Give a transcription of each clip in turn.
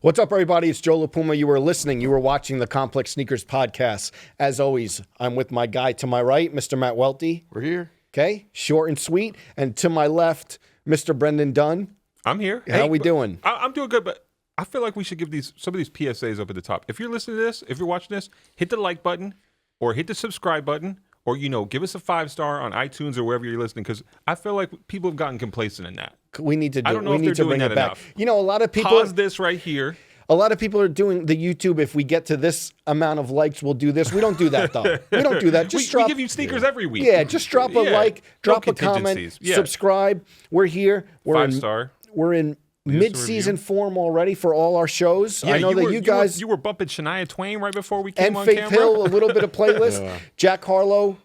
What's up, everybody? It's Joe La Puma. You were watching the Complex Sneakers podcast. As always, I'm with my guy to my right, Mr. Matt Welty. We're here. Okay, short and sweet. And to my left, Mr. Brendan Dunne. I'm here. How we doing? I'm doing good, but I feel like we should give some of these PSAs up at the top. If you're listening to this, if you're watching this, hit the like button or hit the subscribe button or, give us a 5-star on iTunes or wherever you're listening, because I feel like people have gotten complacent in that. We need to do. I don't know we if need they're to doing bring that it back. enough. A lot of people pause this right here. A lot of people are doing the YouTube. If we get to this amount of likes, we'll do this. We don't do that though. We don't do that. Just we give you sneakers every week. Yeah, just drop a like, drop no a comment, contingencies. subscribe. We're here. We're 5-star. We're in mid-season form already for all our shows. Yeah, I know that you guys. You were bumping Shania Twain right before we came and on Faith camera. Hill, a little bit of playlist. Yeah. Jack Harlow.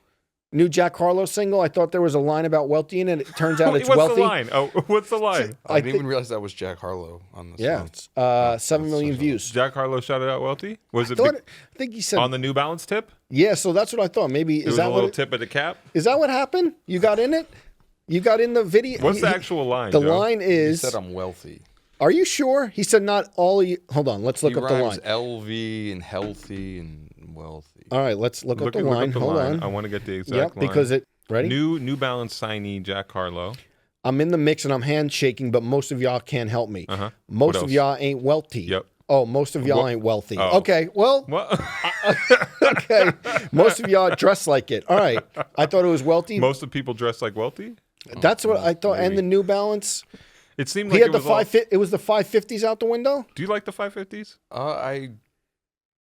New Jack Harlow single. I thought there was a line about Welty in it. It turns out it's what's Wealthy. the line? Oh, what's the line? I didn't even realize that was Jack Harlow on the Yeah, song. 7 million views. Jack Harlow shouted out Welty? Was it I think he said on the New Balance tip? Yeah, so that's what I thought. Maybe It was a little tip at the cap? Is that what happened? You got in it? You got in the video? What's the actual line, The Joe? line He is, said I'm wealthy. are you sure? He said not all of you. Hold on, let's look He up the rhymes line. LV and healthy and wealthy. All right, let's look up the line. Hold on. I want to get the exact Yep, line. because ready? New Balance signee Jack Harlow. I'm in the mix and I'm handshaking, but most of y'all can't help me. Uh-huh. Most What of else? y'all ain't wealthy. Yep. Oh, most of y'all What? ain't wealthy. Oh. Okay, well, What? okay. Most of y'all dress like it. All right. I thought it was wealthy. Most of the people dress like Welty? That's what I thought. And maybe. the New Balance. It seemed He like had the it was the 550s out the window. Do you like the 550s? I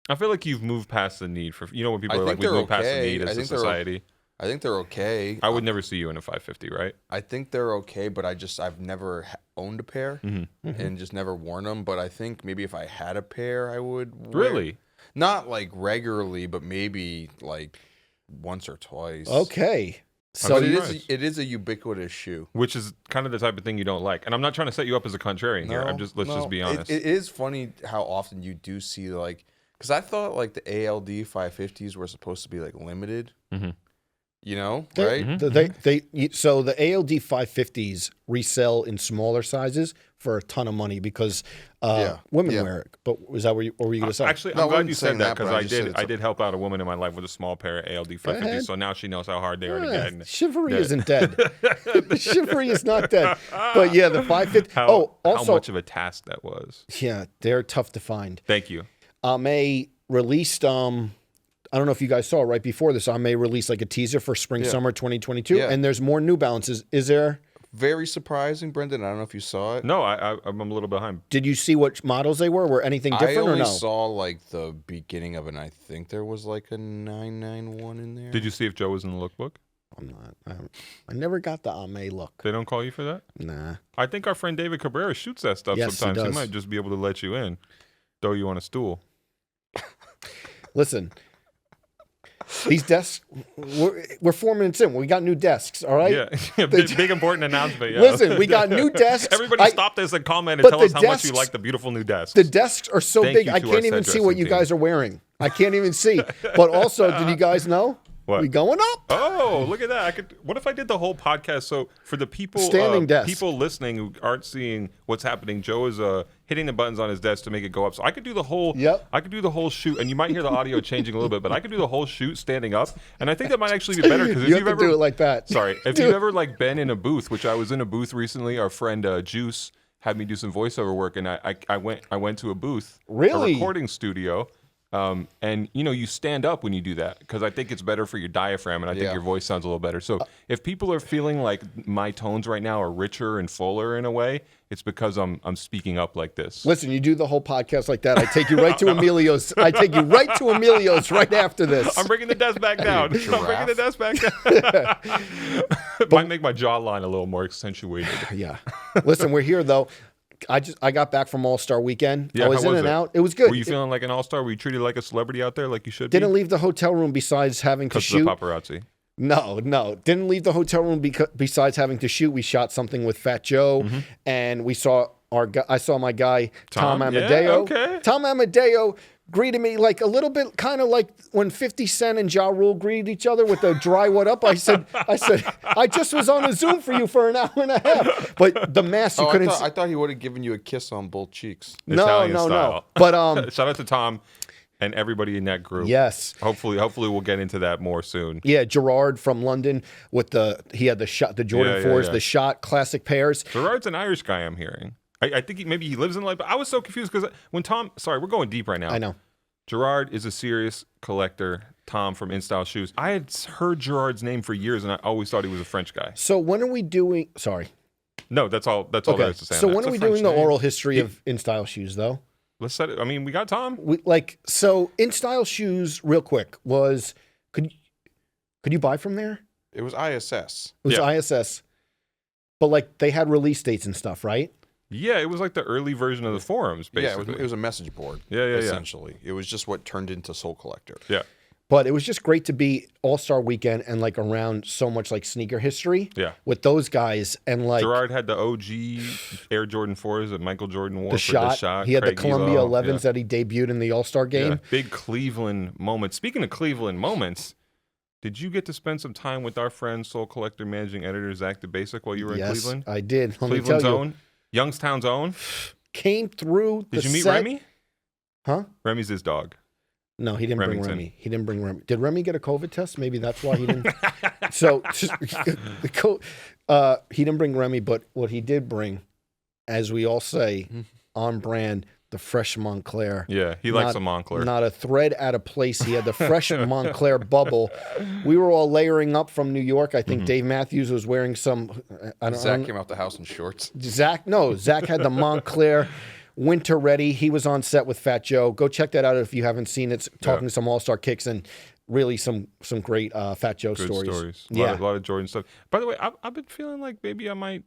I feel like you've moved past the need for, when people I are like, think we've they're moved past the okay. need I as a think they're society. I think they're okay. I would never see you in a 550, right? I think they're okay, but I've never owned a pair and just never worn them. But I think maybe if I had a pair, I would wear, Really? not like regularly, but maybe like once or twice. Okay. So So But you- it is a ubiquitous shoe. Which is kind of the type of thing you don't like. And I'm not trying to set you up as a contrarian here. Let's just be honest. It is funny how often you do see because I thought like the ALD 550s were supposed to be like limited. Mm-hmm. Right? So the ALD 550s resell in smaller sizes for a ton of money because women wear it. But was that what were you going to say? Actually, No, I I'm glad wasn't you saying said that that, but because I just said I it's did help out a woman in my life with a small pair of ALD ahead. 550s, so now she knows how hard they are to get. And Chivalry isn't dead. Chivalry is not dead. But yeah, the 550. how also, much of a task that was. yeah, they're tough to find. Thank you. May released I don't know if you guys saw right before this. I may release like a teaser for spring summer 2022, Yeah. and there's more New Balances. Is there? Very surprising, Brendan. I don't know if you saw it. No, I'm a little behind. Did you see what models they were? Were anything different I only or no? saw like the beginning of it, and I think there was like a 991 in there. Did you see if Joe was in the lookbook? I'm not. I never got the Ame look. They don't call you for that? Nah. I think our friend David Cabrera shoots that stuff Yes, he sometimes. He does. might just be able to let you in, throw you on a stool. Listen, these desks, we're 4 minutes in. We got new desks, all right? Yeah, big important announcement. Yeah. Listen, we got new desks. Everybody stop this and comment and but tell the us how much you desks- like the beautiful new desks. The desks are so Thank big, you I to can't our even set see what dressing you team. guys are wearing. I can't even see. But also, did you guys know? What? We going up? Oh, look at that! What if I did the whole podcast? So for the people, Standing desk. people listening who aren't seeing what's happening, Joe is hitting the buttons on his desk to make it go up. So I could do the whole. Yep. I could do the whole shoot, and you might hear the audio changing a little bit, but I could do the whole shoot standing up, and I think that might actually be better because if You you've have to ever do it like that. Sorry, if Do you've it. ever like been in a booth, which I was in a booth recently, our friend Juice had me do some voiceover work, and I went to a booth, Really? a recording studio. And you stand up when you do that because I think it's better for your diaphragm and I think Yeah. your voice sounds a little better. So if people are feeling like my tones right now are richer and fuller in a way, it's because I'm speaking up like this. Listen, you do the whole podcast like that. I take you right to Emilio's. I take you right to Emilio's right after this. I'm bringing the desk back down. I'm Giraffe. bringing the desk back down. Might make my jawline a little more accentuated. Yeah. Listen, we're here though. I got back from All-Star Weekend. Yeah, I was how in was and it? out. It was good. Were you feeling like an all-star? Were you treated like a celebrity out there like you should Didn't be? leave the hotel room besides having to Because of shoot. the paparazzi. No. Didn't leave the hotel room besides having to shoot. We shot something with Fat Joe, and we saw I saw my guy Tom Tom? Yeah, Amadeo. okay. Tom Amadeo greeted me like a little bit kind of like when 50 Cent and Ja Rule greeted each other with the dry what up. I said, I just was on a Zoom for you for an hour and a half. But the mask, you couldn't. I thought he would have given you a kiss on both cheeks. Italian no. style. But shout out to Tom and everybody in that group. Yes. Hopefully we'll get into that more soon. Yeah, Gerard from London with he had the shot, the Jordan 4s, the shot classic pairs. Gerard's an Irish guy, I'm hearing. I think maybe he lives in life, but I was so confused because when Tom, sorry, we're going deep right now. I know. Gerard is a serious collector. Tom from InStyle Shoes. I had heard Gerard's name for years, and I always thought he was a French guy. So when are we doing? Sorry. No, that's all there is to say. So when are we doing the oral history of InStyle Shoes, though? Let's set it. I mean, we got Tom. So InStyle Shoes, real quick, was could you buy from there? It was ISS. It was ISS, but like they had release dates and stuff, right? Yeah, it was like the early version of the forums, basically. Yeah, it was a message board. Yeah. Essentially. It was just what turned into Soul Collector. Yeah. But it was just great to be All-Star Weekend and like around so much like sneaker history. Yeah. With those guys and like Gerard had the OG Air Jordan 4s that Michael Jordan wore the shot. He had Craig the Columbia Elo. 11s that he debuted in the All-Star game. Yeah. Big Cleveland moments. Speaking of Cleveland moments, did you get to spend some time with our friend Soul Collector managing editor Zach the Basic while you were in Cleveland? Yes, I did. Cleveland's own, Youngstown's own. Came through. Did you meet Remy? Huh? Remy's his dog. No, he didn't Remington. bring Remy. He didn't bring Remy. Did Remy get a COVID test? Maybe that's why he didn't. So he didn't bring Remy, but what he did bring, as we all say, on brand, the fresh Montclair. Yeah, he likes a Montclair. Not a thread out of place. He had the fresh Montclair bubble. We were all layering up from New York. I think Dave Matthews was wearing some. Zach came out the house in shorts. Zach had the Montclair. Winter ready. He was on set with Fat Joe. Go check that out if you haven't seen it. Talking some All-Star kicks and really some great Fat Joe stories. A lot of Jordan stuff. By the way, I've been feeling like maybe I might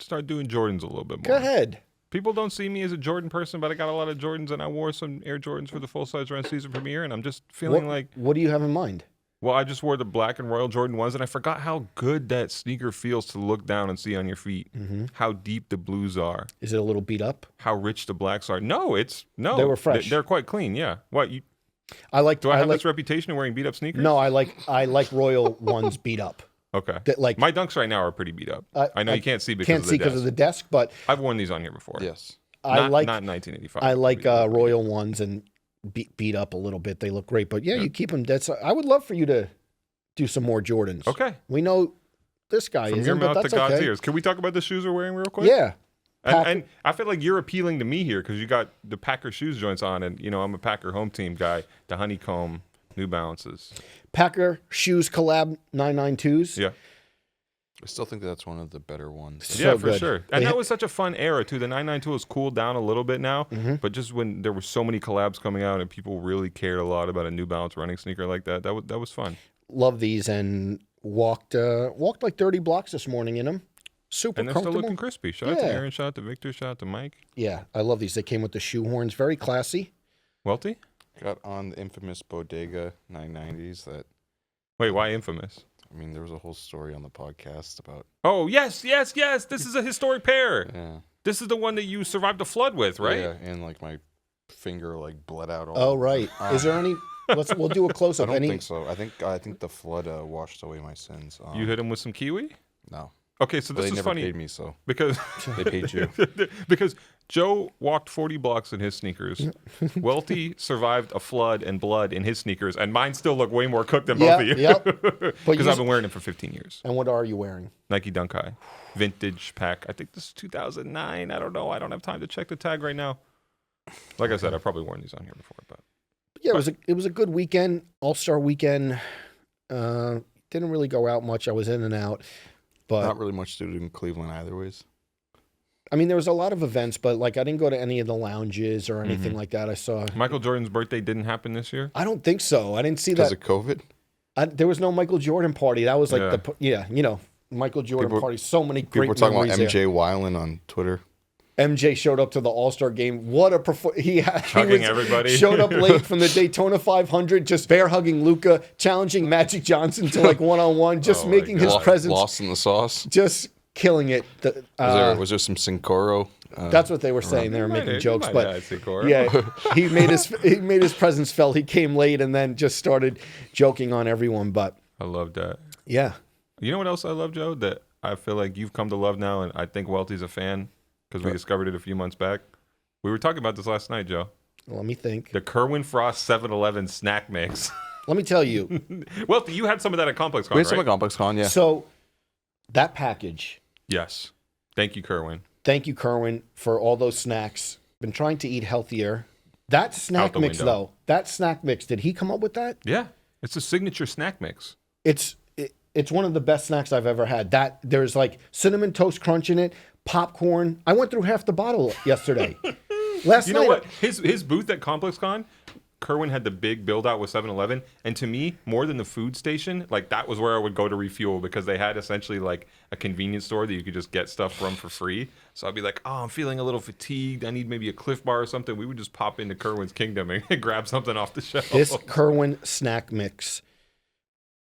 start doing Jordans a little bit more. Go ahead. People don't see me as a Jordan person, but I got a lot of Jordans, and I wore some Air Jordans for the full-size run season premiere, and I'm just feeling like... What do you have in mind? Well, I just wore the black and royal Jordan 1s, and I forgot how good that sneaker feels to look down and see on your feet. How deep the blues are. Is it a little beat up? How rich the blacks are. No. They were fresh. They're quite clean, yeah. What, you... Do I have this reputation of wearing beat-up sneakers? No, I like royal ones beat up. Okay. My Dunks right now are pretty beat up. I know you can't see because of the desk, but... I've worn these on here before. Yes. Not 1985. I like royal ones and beat up a little bit. They look great. But yeah, you keep them dead. So I would love for you to do some more Jordans. Okay. We know this guy From isn't, your but mouth that's to God's okay. ears. Can we talk about the shoes we're wearing real quick? Yeah. And I feel like you're appealing to me here because you got the Packer shoes joints on, and I'm a Packer home team guy. The honeycomb New Balances. Packer shoes collab 992s. Yeah. I still think that's one of the better ones. So for good. sure. And that was such a fun era, too. The 992 has cooled down a little bit now, but just when there were so many collabs coming out and people really cared a lot about a New Balance running sneaker like that was fun. Love these and walked like 30 blocks this morning in them. Super and they're comfortable. still looking crispy. Shout out to Aaron, shout out to Victor, shout out to Mike. Yeah, I love these. They came with the shoe horns. Very classy. Welty? Got on the infamous Bodega 990s that... Wait, why infamous? I mean, there was a whole story on the podcast about... Oh, yes. This is a historic pair. Yeah. This is the one that you survived the flood with, right? Yeah, and like my finger like bled out all Oh, right. Is there any... We'll do a close-up. I don't think so. I think the flood washed away my sins. You hit him with some kiwi? No. Okay, so this is funny. They never paid me, so... Because... They paid you. Because Joe walked 40 blocks in his sneakers. Welty survived a flood and blood in his sneakers, and mine still look way more cooked than both of you. Yep. Because I've been wearing them for 15 years. And what are you wearing? Nike Dunk High. Vintage pack. I think this is 2009. I don't know. I don't have time to check the tag right now. Like I said, I've probably worn these on here before. But yeah, it was a good weekend. All-Star weekend. Didn't really go out much. I was in and out. But not really much to do in Cleveland either ways. I mean, there was a lot of events, but like I didn't go to any of the lounges or anything like that. I saw Michael Jordan's birthday didn't happen this year? I don't think so. I didn't see that. Because of COVID? There was no Michael Jordan party. That was like Michael Jordan party. So many great people were talking about MJ there. Weiland on Twitter. MJ showed up to the All-Star game. What a hugging everybody. Showed up late from the Daytona 500, just bear hugging Luka, challenging Magic Johnson to like one-on-one, just making his presence. Lost in the sauce. Just killing it. Was there some Sincoro That's what they were saying. They were making jokes, but Sikora. yeah, he made his presence felt. He came late and then just started joking on everyone. But I love that. yeah, You know what else I love, Joe? That I feel like you've come to love now, and I think Welty's a fan because we discovered it a few months back. We were talking about this last night, Joe. let me think. The Kerwin Frost 7-Eleven snack mix. Let me tell you. Welty, you had some of that at Complex Con, We had right? some at Complex Con, yeah. So that package. Yes. Thank you, Kerwin. Thank you, Kerwin, for all those snacks. Been trying to eat healthier. That snack the mix, window. though. That snack mix. Did he come up with that? Yeah. It's a signature snack mix. It's one of the best snacks I've ever had. That there's like cinnamon toast crunch in it, popcorn. I went through half the bottle yesterday. Last You night. know what? His booth at Complex Con, Kerwin had the big build out with 7-Eleven, and to me, more than the food station, like that was where I would go to refuel because they had essentially like a convenience store that you could just get stuff from for free. So I'd be like, oh, I'm feeling a little fatigued. I need maybe a Cliff Bar or something. We would just pop into Kerwin's Kingdom and grab something off the shelf. This Kerwin snack mix.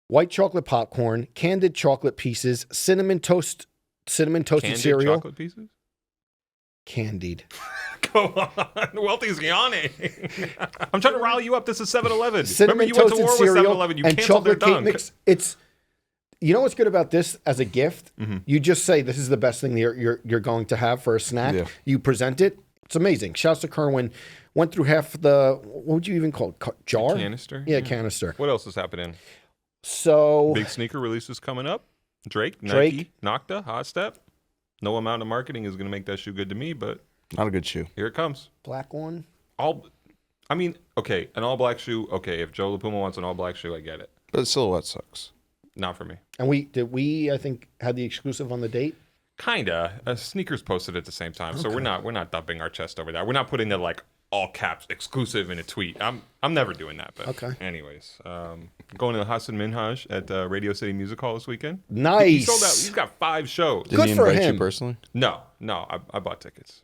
White chocolate popcorn, candied chocolate pieces, cinnamon toasted Candied cereal. chocolate pieces? Candied. Go on. Welty's yawning. I'm trying to rile you up. This is 7-Eleven. Cinnamon Remember, you went to toasted war with cereal 7-Eleven. You and canceled their chocolate cake dunk. mix. It's, you know what's good about this as a gift? You just say this is the best thing you're going to have for a snack. Yeah. You present it. It's amazing. Shouts to Kerwin. Went through half the, what would you even call it? Jar? Canister? Yeah, canister. What else is happening? So Big sneaker releases coming up. Drake, Drake. Nike, Nocta, Hot Step. No amount of marketing is going to make that shoe good to me, but Not a good shoe. here it comes. black one. Okay, an all black shoe. Okay, if Joe La Puma wants an all black shoe, I get it. But the silhouette sucks. Not for me. And I think had the exclusive on the date. Kinda. Sneakers posted at the same time, so we're not dumping our chest over that. We're not putting the like all caps exclusive in a tweet. I'm never doing that. But Okay. anyways, going to the Hassan Minhaj at Radio City Music Hall this weekend. He Nice. sold out. He's got 5 shows. Did Good he for invite him. you personally? No, I bought tickets.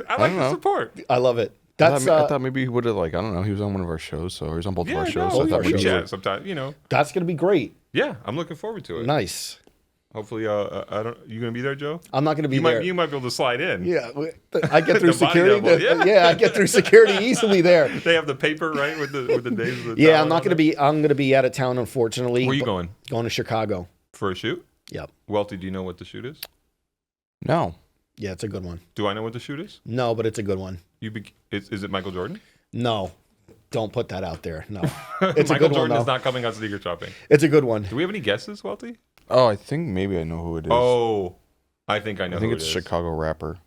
I like the know. support. I love it. I That's thought maybe he would have, like, I don't know, he was on one of our shows, so he was on both of Yeah, our shows. no, so I thought our we maybe shows. chat sometimes. You know. that's gonna be great. Yeah, I'm looking forward to it. Nice. Hopefully, I don't. You gonna be there, Joe? I'm not gonna be You there. might be able to slide in. Yeah, I get through The body security. double, I get through security easily there. They have the paper right with the days of the. Yeah, talent I'm not on gonna it? be. I'm gonna be out of town, unfortunately. Where you but- going Going to Chicago. for a shoot? Yep. Welty, do you know what the shoot is? No. Yeah, it's a good one. Do I know what the shoot is? No, but it's a good one. Is it Michael Jordan? No, don't put that out there. No, it's a Michael good Jordan one. is Though. not coming on sneaker shopping. It's a good one. Do we have any guesses, Welty? Oh, I think maybe I know who it is. Oh, I think I know. I think who it's a it is. Chicago rapper.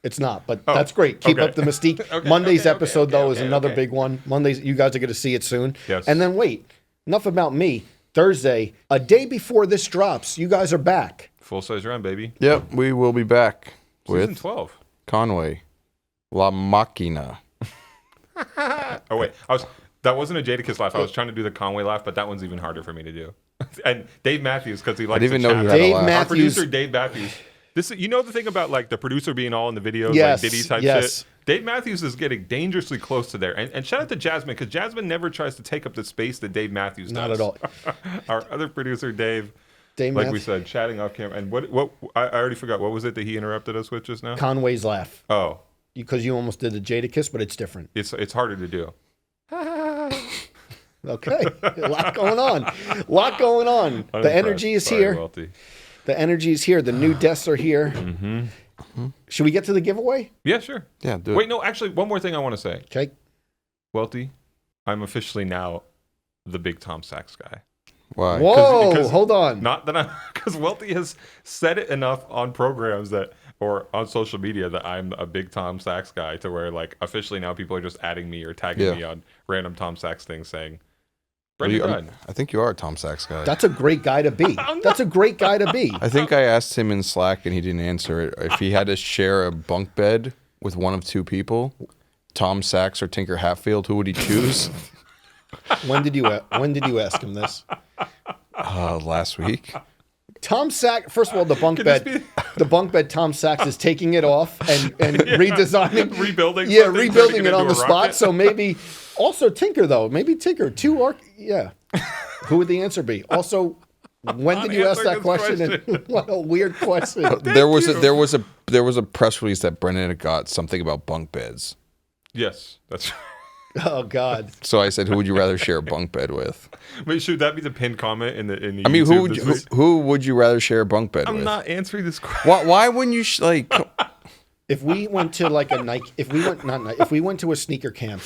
It's not, but that's great. Keep okay. up the mystique. Okay, Monday's okay, episode, though, is okay, another okay. big one. Mondays, you guys are going to see it soon. Yes. And then wait, enough about me. Thursday, a day before this drops, you guys are back. Full size round, baby. Yep, we will be back Season with 12. Conway. La Machina. Oh wait, that wasn't a Jadakiss laugh. I was trying to do the Conway laugh, but that one's even harder for me to do. And Dave Matthews, because he likes didn't to even know chat. he had a Dave laugh. Our Matthews. producer Dave Matthews. This, you know, the thing about like the producer being all in the videos, Yes, like Diddy type yes. shit. Dave Matthews is getting dangerously close to there. And shout out to Jasmine, because Jasmine never tries to take up the space that Dave Matthews does. Not at all. Our other producer Dave, Dave like we Matthews. said, chatting off camera. And what I already forgot. What was it that he interrupted us with just now? Conway's laugh. Oh, Because you almost did the Jadakiss, but it's different. it's harder to do. Okay. A lot going on. The Unimpressed. energy is Sorry, here. Welty. The energy is here. The new desks are here. Should we get to the giveaway? Yeah, sure. Yeah, do Wait, it. no, actually, one more thing I want to say. Okay. Welty, I'm officially now the big Tom Sachs guy. Why? Whoa, because- hold on. Not that I'm, because Welty has said it enough on programs that, or on social media, that I'm a big Tom Sachs guy, to where like officially now people are just adding me or tagging Yeah. me on random Tom Sachs things saying, Well, Brendan you- Dunne. I think you are a Tom Sachs guy. That's a great guy to be. That's a great guy to be. I think I asked him in Slack and he didn't answer it. If he had to share a bunk bed with one of two people, Tom Sachs or Tinker Hatfield, who would he choose? When did you ask him this? Last week. Tom Sachs. First of all, the bunk Could this bed. The bunk bed. Tom Sachs is taking it off and redesigning, Rebuilding Yeah, something, rebuilding turning it it on into the a spot. rocket. So maybe also Tinker though. Maybe Tinker. Yeah. Who would the answer be? Also, When did you ask that question? And what a weird question. There was a press release that Brendan got something about bunk beds. Yes, that's. Oh God. So I said, who would you rather share a bunk bed with? Wait, should that be the pinned comment in the? I mean, YouTube who would you rather share a bunk bed with? I'm not answering this question. Why wouldn't you like? If we went to like a Nike, if we went to a sneaker camp,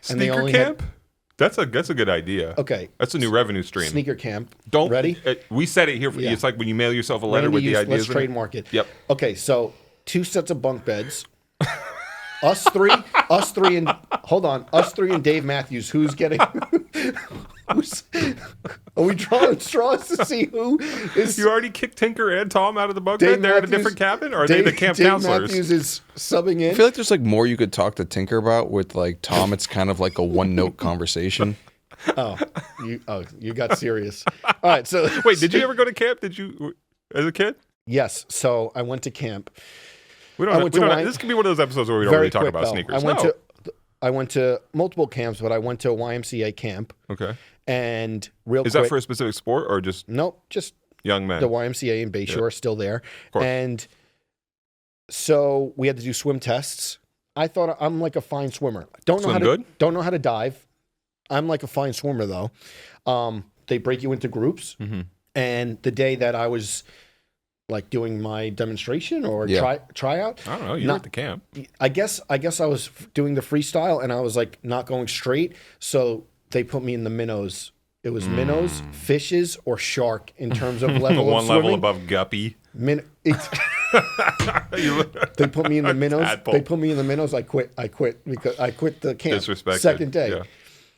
and they Sneaker only camp? had, That's a good idea. okay, That's a new revenue stream. sneaker camp. Don't ready? We said it here. For, Yeah. It's like when you mail yourself a letter Randy with the used- ideas. Let's in it. trademark it. Yep. Okay, so 2 sets of bunk beds. us three, and hold on, us three and Dave Matthews. Who's getting? Who's? Are we drawing straws to see who is? You already kicked Tinker and Tom out of the bunk Dave bed. They're in a Matthews- different cabin, or are they the camp Dave counselors? Matthews is subbing in. I feel like there's like more you could talk to Tinker about with like Tom. It's kind of like a one-note conversation. You got serious. All right, so Wait, did you ever go to camp? Did you, as a kid? Yes, so I went to camp. We I went to Y- this could be one of those episodes where we don't Very really talk quick, about though. sneakers. I went to multiple camps, but I went to a YMCA camp, Okay. and real Is quick. that for a specific sport or just Nope, just young men? the YMCA in Bayshore is still there. course. And so we had to do swim tests. I thought I'm like a fine swimmer. Don't know Swim how to good? don't know how to dive. I'm like a fine swimmer though. They break you into groups, and the day that I was like doing my demonstration or tryout, I don't know. You were at the camp. I guess I was doing the freestyle and I was like not going straight, so they put me in the minnows. It was minnows, fishes, or shark in terms of level One of level swimming. above guppy. They put me in the minnows. tadpole. They put me in the minnows. I quit because I quit the camp Disrespected. second day. Yeah.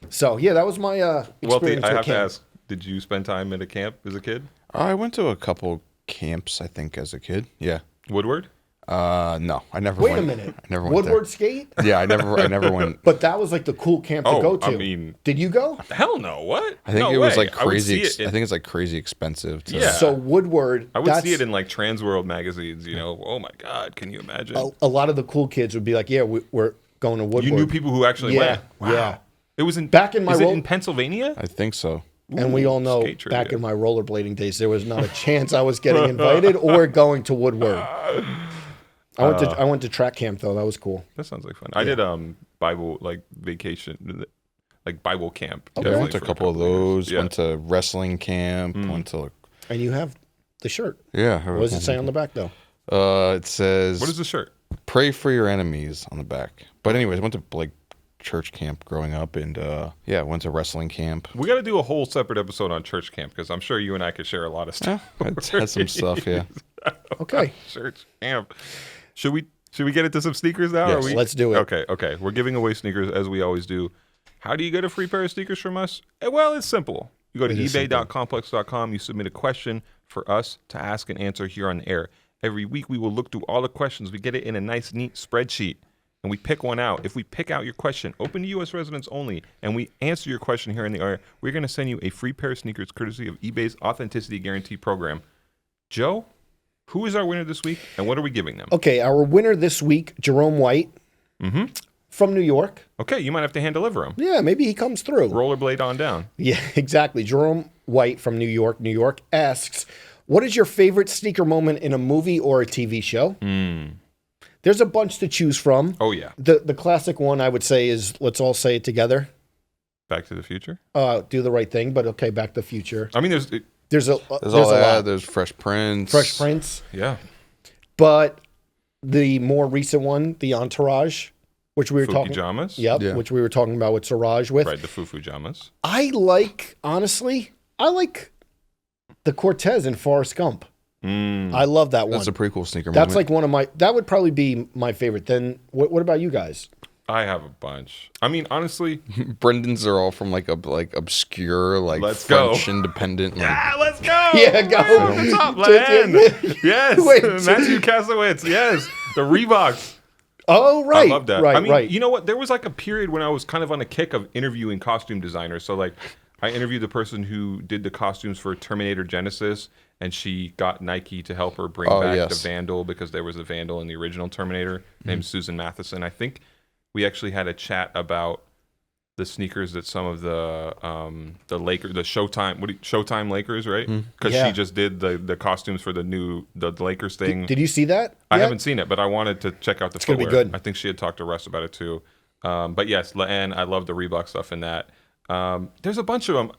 So yeah, that was my experience Welty, I with have to camp. ask, did you spend time at a camp as a kid? I went to a couple camps, I think, as a kid. Yeah. Woodward? No, I never Wait went. a minute. I never went Woodward skate? there. Yeah, I never went. But that was like the cool camp to Oh, go to. I mean- Did you go? Hell no. What? I think No it was way. like I would crazy. see it I think it's like crazy expensive. To, Yeah. So Woodward. I would see it in like Transworld magazines, you know. Oh my God, can you imagine? a lot of the cool kids would be like, "Yeah, we're going to Woodward." You knew people who actually Yeah, went. Wow. yeah. It was in Back in my is it role- in Pennsylvania? I think so. And we all know skate trivia. back in my rollerblading days, there was not a chance I was getting invited or going to Woodward. I went to track camp though. That was cool. That sounds like fun. I did Bible like vacation, like Bible camp. Okay. Yeah, I definitely went to a for couple of years. those. Yeah. Went to wrestling camp. Went to And you have the shirt. yeah. What does it say on the back though? It says What is the shirt? "Pray for your enemies" on the back. But anyways, I went to like church camp growing up, and went to wrestling camp. We got to do a whole separate episode on church camp because I'm sure you and I could share a lot of stuff. It's had some stuff, yeah. Okay. Church camp. Should we get into some sneakers now? Yes, Are we... let's do it. Okay. We're giving away sneakers as we always do. How do you get a free pair of sneakers from us? Well, it's simple. You go to ebay.complex.com. You submit a question for us to ask and answer here on the air. Every week we will look through all the questions. We get it in a nice, neat spreadsheet, and we pick one out. If we pick out your question, open to U.S. residents only, and we answer your question here in the air, we're going to send you a free pair of sneakers courtesy of eBay's Authenticity Guarantee Program. Joe, who is our winner this week, and what are we giving them? Okay, our winner this week, Jerome White, from New York. Okay, you might have to hand deliver them. Yeah, maybe he comes through. Rollerblade on down. Yeah, exactly. Jerome White from New York asks, "What is your favorite sneaker moment in a movie or a TV show?" There's a bunch to choose from. Oh, yeah. The classic one I would say is, let's all say it together. Back to the Future. Do the right thing, but okay, Back to the Future. I mean, There's a There's all a that. lot. There's Fresh Prince. Fresh Prince, yeah. but the more recent one, the Entourage, which we were talking. Fukujamas. Yep, Yeah. which we were talking about with Siraj with. Right, the Fufujamas. I like the Cortez and Forrest Gump. I love that one. That's a pretty cool sneaker That's moment. like one of my. That would probably be my favorite. Then what about you guys? I have a bunch. I mean, honestly, Brendan's are all from like obscure Let's go. French independent. Like, let's go. Yeah, go. Top land. Yes. Wait, Matthew Kasowitz. Yes. The Reeboks. Oh, right. I love that. Right, I mean, right. you know what? There was like a period when I was kind of on a kick of interviewing costume designers. So like, I interviewed the person who did the costumes for Terminator Genesis, and she got Nike to help her bring back the Vandal because there was a Vandal in the original Terminator named Susan Matheson. I think we actually had a chat about the sneakers that some of the Lakers, the Showtime Lakers, right? Because Yeah. she just did the costumes for the Lakers thing. Did you see that? I yet? haven't seen it, but I wanted to check out the gonna be footwear. good. I think she had talked to Russ about it too. But yes, and I love the Reebok stuff in that. There's a bunch of them.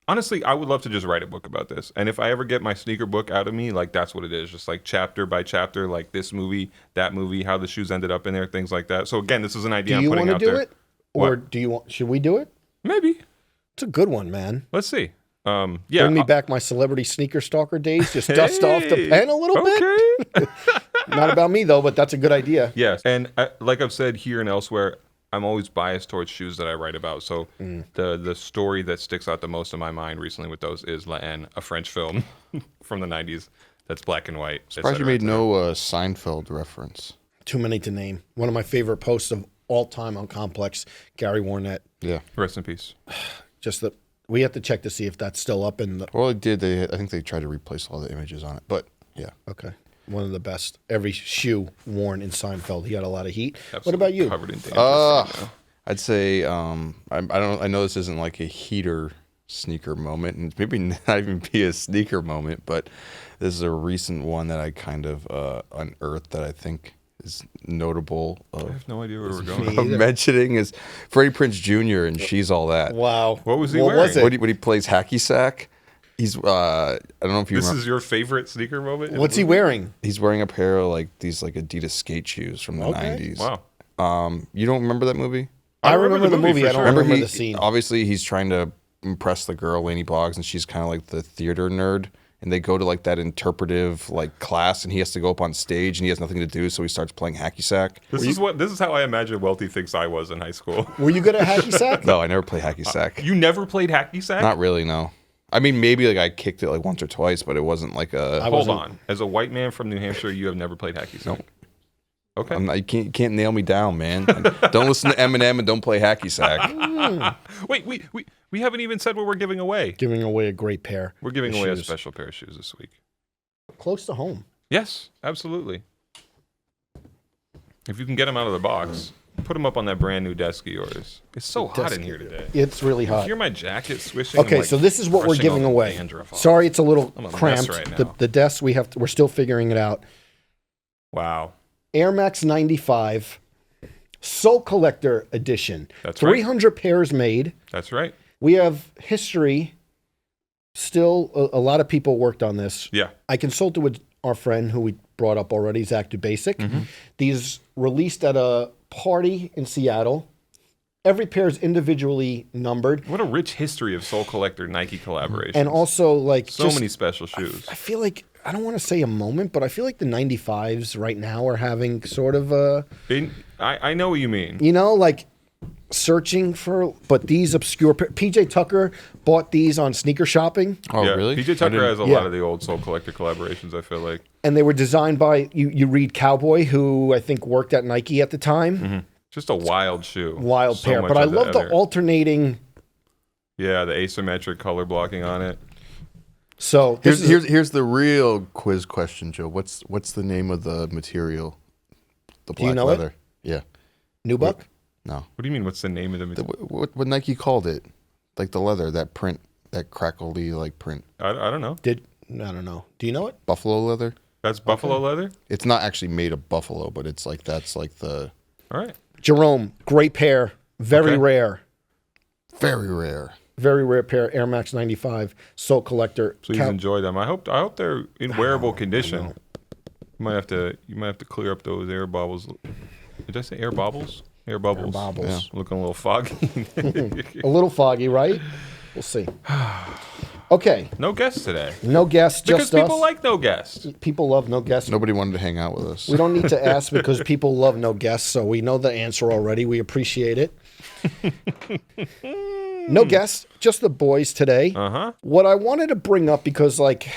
Honestly, I would love to just write a book about this. And if I ever get my sneaker book out of me, like that's what it is. Just like chapter by chapter, like this movie, that movie, how the shoes ended up in there, things like that. So again, this is an idea Do I'm you putting want to out do there. it, or What? do you want? Should we do it? Maybe. It's a good one, man. Let's see. Yeah. Bring me back my celebrity sneaker stalker days. Just dust off the pen a little bit. Okay. Not about me though, but that's a good idea. Yes. And like I've said here and elsewhere, I'm always biased towards shoes that I write about. So the story that sticks out the most in my mind recently with those is La Haine, a French film from the 90s that's black and white. Surprised you made no Seinfeld reference. Too many to name. One of my favorite posts of all time on Complex, Gary Warnett. Yeah. Rest in peace. Just that we have to check to see if that's still up in the. Well, it did. I think they tried to replace all the images on it. But yeah. Okay. One of the best. Every shoe worn in Seinfeld. He got a lot of heat. What Absolutely about you? Covered in dandruff. I'd say I know this isn't like a heater sneaker moment, and maybe not even be a sneaker moment, but this is a recent one that I kind of unearthed that I think is notable I of have no idea where we're going. Me of either. mentioning is Freddie Prinze Jr. and She's All That. Wow. What was he What wearing? was it? When he plays hacky sack, he's I don't know if you This remember. is your favorite sneaker moment? What's he wearing? He's wearing a pair of these Adidas skate shoes from the Okay. 90s. Wow. You don't remember that movie? I remember the movie. for I don't sure. remember he, the scene. Obviously, he's trying to impress the girl, Lainey Boggs, and she's kind of like the theater nerd. And they go to like that interpretive like class, and he has to go up on stage, and he has nothing to do, so he starts playing hacky sack. This is how I imagine Welty thinks I was in high school. Were you good at hacky sack? No, I never played hacky sack. You never played hacky sack? Not really, no. I mean, maybe like I kicked it like once or twice, but it wasn't like a. Hold on. As a white man from New Hampshire, you have never played hacky sack? Okay. You can't nail me down, man. Don't listen to Eminem and don't play hacky sack. Wait, we haven't even said what we're giving away. Giving away a great pair. We're giving of away a shoes. special pair of shoes this week. Close to home. Yes, absolutely. If you can get them out of the box, put them up on that brand new desk of yours. It's so hot in here today. It's really hot. Hear my jacket swishing? Okay, I'm, so this is what we're brushing all giving the away. dandruff off. Sorry, it's a little I'm a mess cramped. right The, now. the desk we're still figuring it out. Wow. Air Max 95 Soul Collector Edition. That's right. 300 pairs made. That's right. We have history. Still, a lot of people worked on this. Yeah. I consulted with our friend who we brought up already, Zach DeBasic. Mm-hmm. These released at a party in Seattle. Every pair is individually numbered. What a rich history of Soul Collector Nike collaborations. And also, like, so many special shoes. I feel like, I don't want to say a moment, but I feel like the 95s right now are having sort of a, I know what you mean. you know, like searching for, but these obscure, PJ Tucker bought these on sneaker shopping, Oh, yeah. really? PJ Tucker has a Yeah. lot of the old Soul Collector collaborations, I feel like. and they were designed by, you read Cowboy, who I think worked at Nike at the time. Just a wild shoe. Wild So pair. much But I of love the other- alternating. Yeah, the asymmetric color blocking on it. So this is Here's the real quiz question, Joe. What's the name of the material? The black you know it? leather. Yeah. Nubuck. No. What do you mean? What's the name of the material? What Nike called it? Like the leather, that print, that crackly like print. I don't know. I don't know. Do you know it? Buffalo leather. That's buffalo leather? It's not actually made of buffalo, but it's like that's like the All right. Jerome, great pair. Very Okay. rare. very rare. Very rare pair. Air Max 95 Soul Collector. Please enjoy them. I hope they're in wearable condition. You might have to clear up those air bubbles. Did I say air bubbles? Air bubbles. Air bubbles. Yeah. Looking a little foggy. A little foggy, right? We'll see. Okay. No guests today. No guests, Because just people us. like no guests. People love no guests. Nobody wanted to hang out with us. We don't need to ask because people love no guests, so we know the answer already. We appreciate it. No guests, just the boys today. Uh-huh. What I wanted to bring up, because like,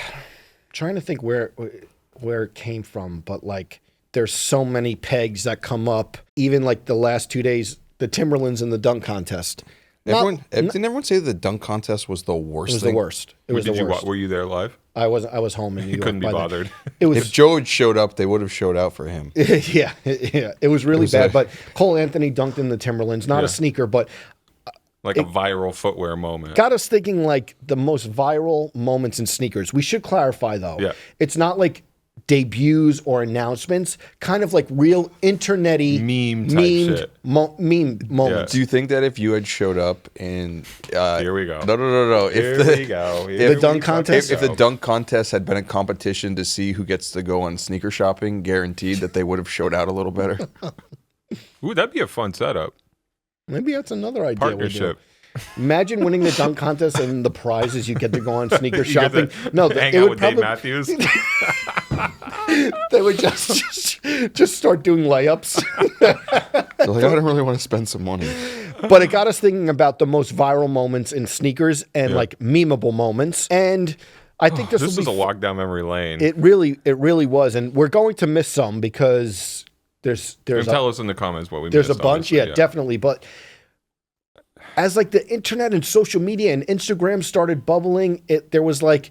trying to think where it came from, but like, there's so many pegs that come up. Even like the last 2 days, the Timberlands and the dunk contest. Didn't everyone say the dunk contest was the worst It was thing? the worst. It was the worst. Were you there live? I was home in New He York. couldn't be by then. bothered. It was If Joe had showed up, they would have showed out for him. yeah. It was really was bad. a- But Cole Anthony dunked in the Timberlands, not Yeah. a sneaker, but Like a viral footwear moment. got us thinking like the most viral moments in sneakers. We should clarify though. Yeah. It's not like debuts or announcements, kind of like real internet-y Meme type shit. meme moments. Do you think that if you had showed up and Here we go. No. Here If we go. The dunk contest? if the dunk contest had been a competition to see who gets to go on sneaker shopping, guaranteed that they would have showed out a little better. Ooh, that'd be a fun setup. Maybe that's another idea. we do. Partnership. Imagine winning the dunk contest and the prize is you get to go on sneaker You get shopping. to No, hang it out would with Dave probably Matthews. they would just start doing layups. They're like, I don't really want to spend some money. But it got us thinking about the most viral moments in sneakers and like memeable moments. And I think this This will is be a walk down memory lane. It really was, and we're going to miss some because there's Tell us in the comments what we there's a missed, bunch, obviously, yeah, definitely. But as like the internet and social media and Instagram started bubbling, there was like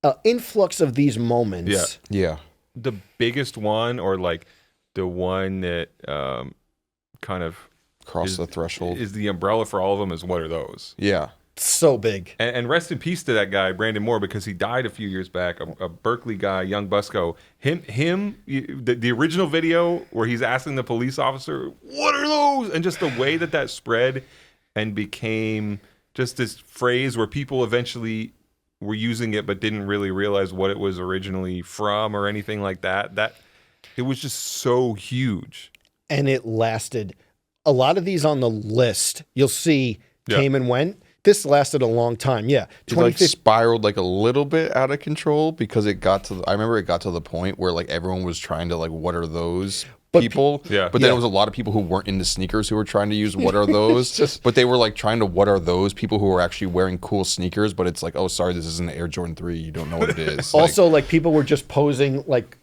an influx of these moments. Yeah. The biggest one, or like the one that kind of Cross the threshold. is the umbrella for all of them, is what are those? Yeah. So big. And rest in peace to that guy, Brandon Moore, because he died a few years back. A Berkeley guy, young Busco. The original video where he's asking the police officer, "What are those?" And just the way that spread and became just this phrase where people eventually were using it but didn't really realize what it was originally from or anything like that. That it was just so huge. And it lasted. A lot of these on the list, you'll see, came and went. This lasted a long time. Yeah. It like spiraled like a little bit out of control because it got to I remember it got to the point where like everyone was trying to like, what are those people? But then there was a lot of people who weren't into sneakers who were trying to use what are those? But they were like trying to what are those people who were actually wearing cool sneakers, but it's like, oh, sorry, this isn't an Air Jordan 3. You don't know what it is. Also, like people were just posing like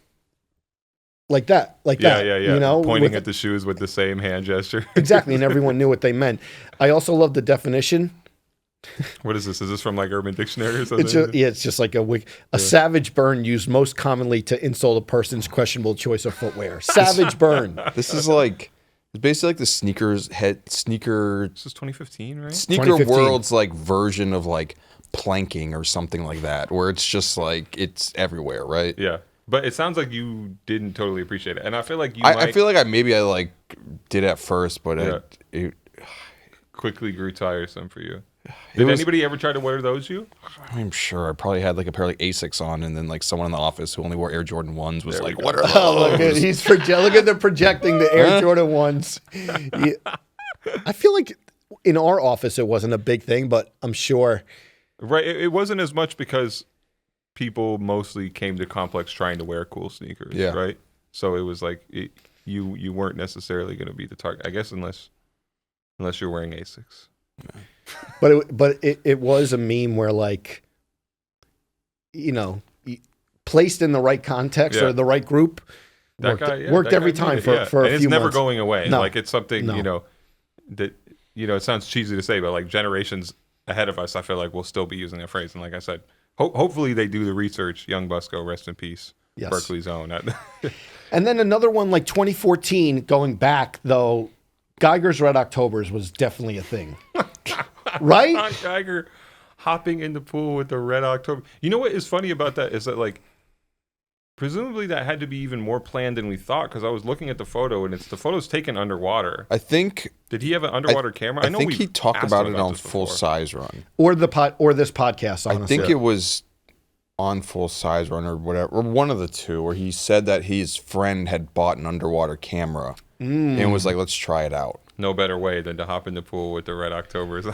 that. Yeah. You know, pointing at the shoes with the same hand gesture. Exactly, and everyone knew what they meant. I also love the definition. What is this? Is this from like Urban Dictionary or something? It's just like a savage burn used most commonly to insult a person's questionable choice of footwear. Savage burn. This is like it's basically like the sneaker. This is 2015, right? Sneaker 2015. world's like version of like planking or something like that, where it's just like it's everywhere, right? Yeah. But it sounds like you didn't totally appreciate it. And I feel like I feel like I like did at first, but it quickly grew tiresome for you. Did anybody ever try to wear those you? I'm sure I probably had like a pair of like Asics on, and then like someone in the office who only wore Air Jordan 1s was like, what are those? Oh, look at they're projecting the Air Jordan 1s. Yeah. I feel like in our office it wasn't a big thing, but I'm sure. Right. It wasn't as much because people mostly came to Complex trying to wear cool sneakers. Yeah. Right. So it was like you weren't necessarily going to be the target, I guess, unless you're wearing Asics. Yeah. But it was a meme where, like, you know, placed in the right context or the right group, worked every time for a few months. It's never going away. No. Like it's something that it sounds cheesy to say, but like generations ahead of us, I feel like we'll still be using that phrase. And like I said, hopefully they do the research. Young Busco, rest in peace. Yes. Berkeley's own. And then another one like 2014, going back though, Geiger's Red Octobers was definitely a thing. Right? John Geiger hopping in the pool with the Red October. You know what is funny about that is that, like, presumably that had to be even more planned than we thought, because I was looking at the photo and the photo's taken underwater. I think. Did he have an underwater camera? I think he talked about it on Full Size Run or this podcast. Honestly. I think it was on Full Size Run or whatever, or one of the two, where he said that his friend had bought an underwater camera and was like, "Let's try it out." No better way than to hop in the pool with the Red Octobers.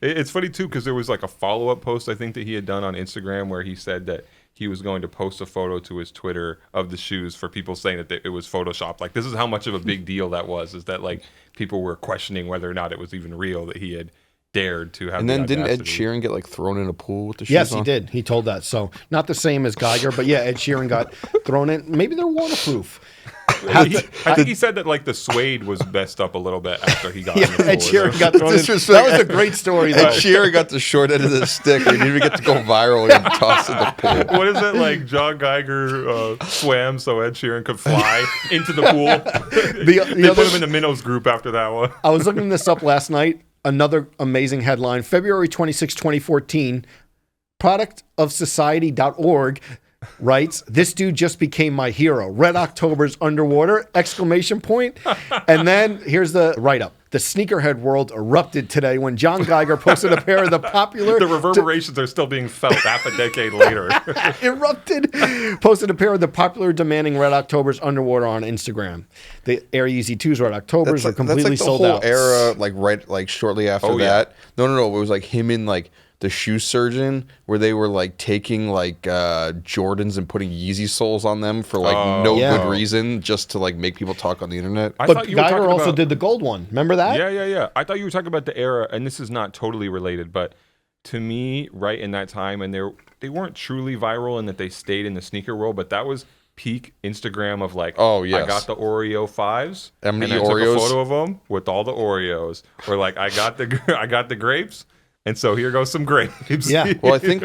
It's funny, too, because there was like a follow-up post, I think, that he had done on Instagram where he said that he was going to post a photo to his Twitter of the shoes for people saying that it was Photoshopped. Like, this is how much of a big deal that was, is that, like, people were questioning whether or not it was even real that he had dared to have. And the then didn't Ed audacity. Sheeran get like thrown in a pool with the shoes Yes, on? he did. He told that. So not the same as Geiger, but yeah, Ed Sheeran got thrown in. Maybe they're waterproof. I think he said that like the suede was messed up a little bit after he got in the pool. Ed Sheeran got thrown in. Disrespect. That was a great story, Ed though. Sheeran got the short end of the stick. We didn't even get to go viral and toss in the pool. What is it like? John Geiger swam so Ed Sheeran could fly into the pool. They put him in the minnows group after that one. I was looking this up last night. Another amazing headline. February 26, 2014, productofsociety.org writes, "This dude just became my hero. Red October's underwater, exclamation point." And then here's the write-up. The sneakerhead world erupted today when John Geiger posted a pair of the popular... The reverberations are still being felt half a decade later. erupted. Posted a pair of the popular demanding Red October's underwater on Instagram. The Air Yeezy 2's Red Octobers are completely that's like sold the whole out. era, like shortly after Oh, yeah. that. No. It was like him and like the shoe surgeon, where they were like taking like Jordans and putting Yeezy soles on them for like no Yeah. good reason, just to like make people talk on the internet. I But thought you were Geiger talking also about, did the gold one. Remember that? Yeah. I thought you were talking about the era, and this is not totally related, but to me, right in that time, and they weren't truly viral in that they stayed in the sneaker world, but that was peak Instagram of like, Oh, yes. I got the Oreo 5s, How many and I took Oreos? a photo of them with all the Oreos, or like I got the grapes, and so here goes some grapes. Yeah. Well, I think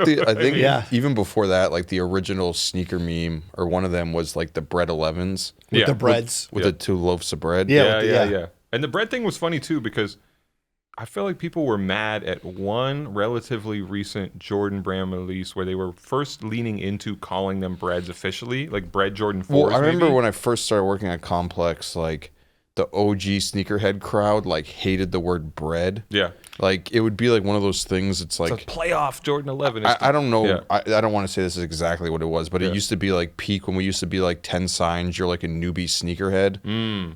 Yeah. even before that, like the original sneaker meme or one of them was like the bread 11s With Yeah. the breads. with the 2 loaves of bread. Yeah. Yeah. And the bread thing was funny too, because I feel like people were mad at one relatively recent Jordan brand release where they were first leaning into calling them breads officially, like bread Jordan 4s. Well, I remember maybe. when I first started working at Complex, like the OG sneakerhead crowd like hated the word bread. Yeah. Like it would be like one of those things. It's like It's a playoff Jordan 11. It's I don't know. Yeah. I don't want to say this is exactly what it was, but it used to be like peak when we used to be like 10 signs. You're like a newbie sneakerhead.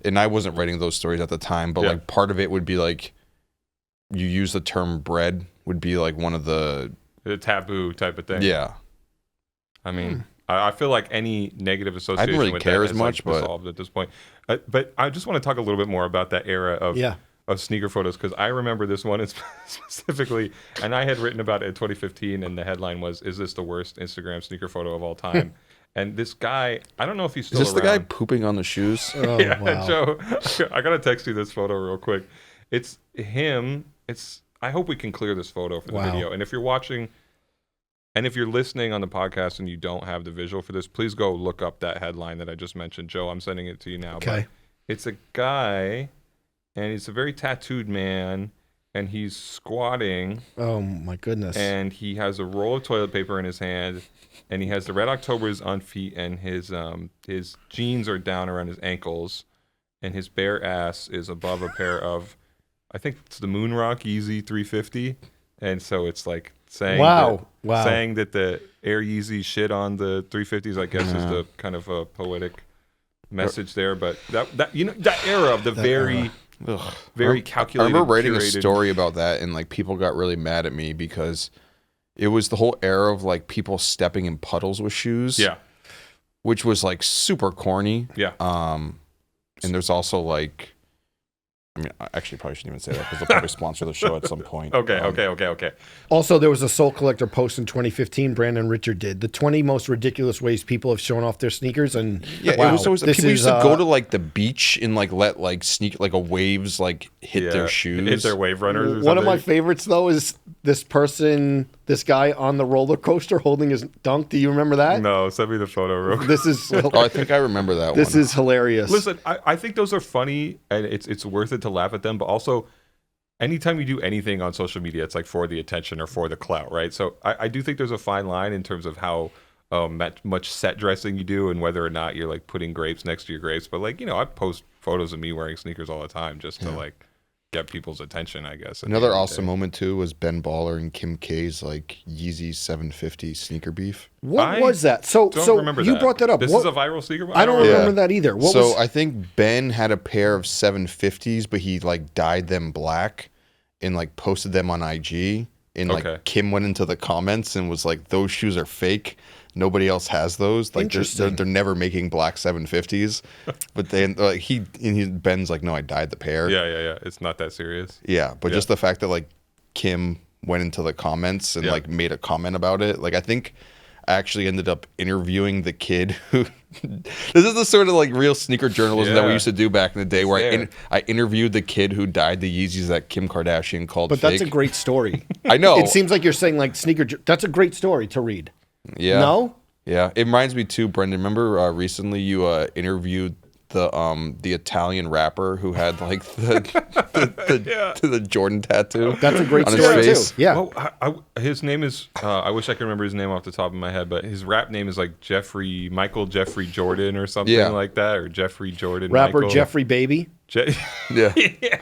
And I wasn't writing those stories at the time, but Yeah. like part of it would be like you use the term bread would be like one of the a taboo type of thing. yeah. I mean, I feel like any negative association really with care that as is much, like but- dissolved at this point. But I just want to talk a little bit more about that era of Yeah. of sneaker photos, because I remember this one specifically, and I had written about it in 2015, and the headline was, "Is this the worst Instagram sneaker photo of all time?" And this guy, I don't know if he's Is still this the guy around. pooping on the shoes? Oh, Yeah, wow. Joe, I gotta text you this photo real quick. It's him. I hope we can clear this photo for the Wow. video. And if you're watching, and if you're listening on the podcast and you don't have the visual for this, please go look up that headline that I just mentioned. Joe, I'm sending it to you now. Okay. But it's a guy, and he's a very tattooed man, and he's squatting, Oh, my goodness. and he has a roll of toilet paper in his hand, and he has the Red Octobers on feet, and his jeans are down around his ankles, and his bare ass is above a pair of, I think it's the Moonrock Yeezy 350, and so it's like saying Wow. saying that the Air Yeezy shit on the 350s, I guess, is the kind of a poetic message there. But that you know, that era of the very I calculated. remember writing a curated- story about that, and like people got really mad at me because it was the whole era of like people stepping in puddles with shoes. Yeah, Which was like super corny. yeah. And there's also like, I mean, I actually probably shouldn't even say that because they'll probably sponsor the show at some point. Okay. Also, there was a Soul Collector post in 2015 Brandon Richard did. The 20 most ridiculous ways people have shown off their sneakers. And Yeah, wow, it was always this people used is, to go to like the beach and like let like sneak like a waves like hit Yeah, their shoes. hit their wave runners. Or one of my something. favorites, though, is this guy on the roller coaster holding his dunk. Do you remember that? No, send me the photo real quick. This is Oh, I think I remember that this one. is hilarious. Listen, I think those are funny, and it's worth it to laugh at them. But also, anytime you do anything on social media, it's like for the attention or for the clout, right? So I do think there's a fine line in terms of how much set dressing you do and whether or not you're like putting grapes next to your grapes. But like, you know, I post photos of me wearing sneakers all the time just to like get people's attention, I guess. at the Another end of the awesome day. moment too was Ben Baller and Kim K's like Yeezy 750 sneaker beef. What I was that? So Don't so remember you that. brought that up. This What- is a viral sneaker. I don't Yeah. remember that either. What So was I think Ben had a pair of 750s, but he like dyed them black and like posted them on IG. And like Okay. Kim went into the comments and was like, "Those shoes are fake. Nobody else has those. Like Interesting. they're never making black 750s." But then Ben's like, "No, I dyed the pair." Yeah. It's not that serious. Yeah, but Yeah. just the fact that like Kim went into the comments and like made a comment about it. Like I think I actually ended up interviewing the kid who this is the sort of like real sneaker journalism that we used to do back in the day where I interviewed the kid who dyed the Yeezys that Kim Kardashian called fake. But that's a great story. I know. It seems like you're saying like that's a great story to read. Yeah. No? Yeah. It reminds me too, Brendan, remember recently you interviewed the Italian rapper who had like the Jordan tattoo. That's a great on story his face. too. Yeah. Well, his name is I wish I could remember his name off the top of my head, but his rap name is like Michael Jeffrey Jordan or something like that, or Jeffrey Jordan. Rapper Michael. Jeffrey Baby. Yeah.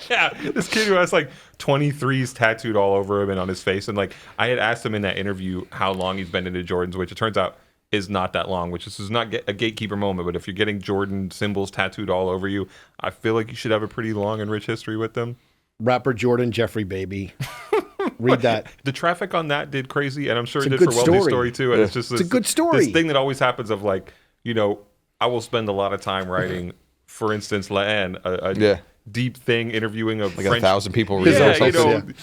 Yeah. This kid who has like 23s tattooed all over him and on his face, and like I had asked him in that interview how long he's been into Jordans, which it turns out is not that long, which is not a gatekeeper moment, but if you're getting Jordan symbols tattooed all over you, I feel like you should have a pretty long and rich history with them. Rapper Jordan Jeffrey Baby. Read that. The traffic on that did crazy, and I'm sure it did good for Welty's story. story too. And it's just It's a good story. This thing that always happens of like, I will spend a lot of time writing, for instance, Laen, a deep thing interviewing a Like French, 1,000 people read it or something.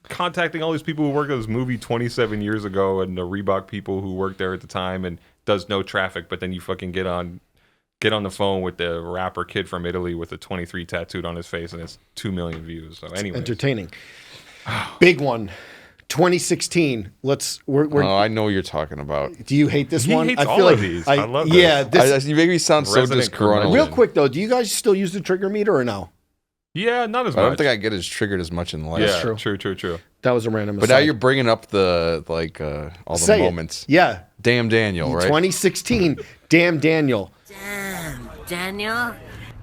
contacting all these people who worked on this movie 27 years ago and the Reebok people who worked there at the time, and does no traffic, but then you fucking get on the phone with the rapper kid from Italy with a 23 tattooed on his face, and it's 2 million views. So anyway, Entertaining. Big one. 2016. I know what you're talking about. Do you hate this He one? hates I all feel of like these. I love yeah, this. You make me sound so Resident disgruntled. Real quick though, do you guys still use the trigger meter or no? yeah, not as I much. don't think I get as triggered as much in life. yeah, true. true. That was a random But aside. now you're bringing up the all the Say it. moments. Yeah. Damn Daniel, right? 2016. Damn Daniel. Damn, Daniel.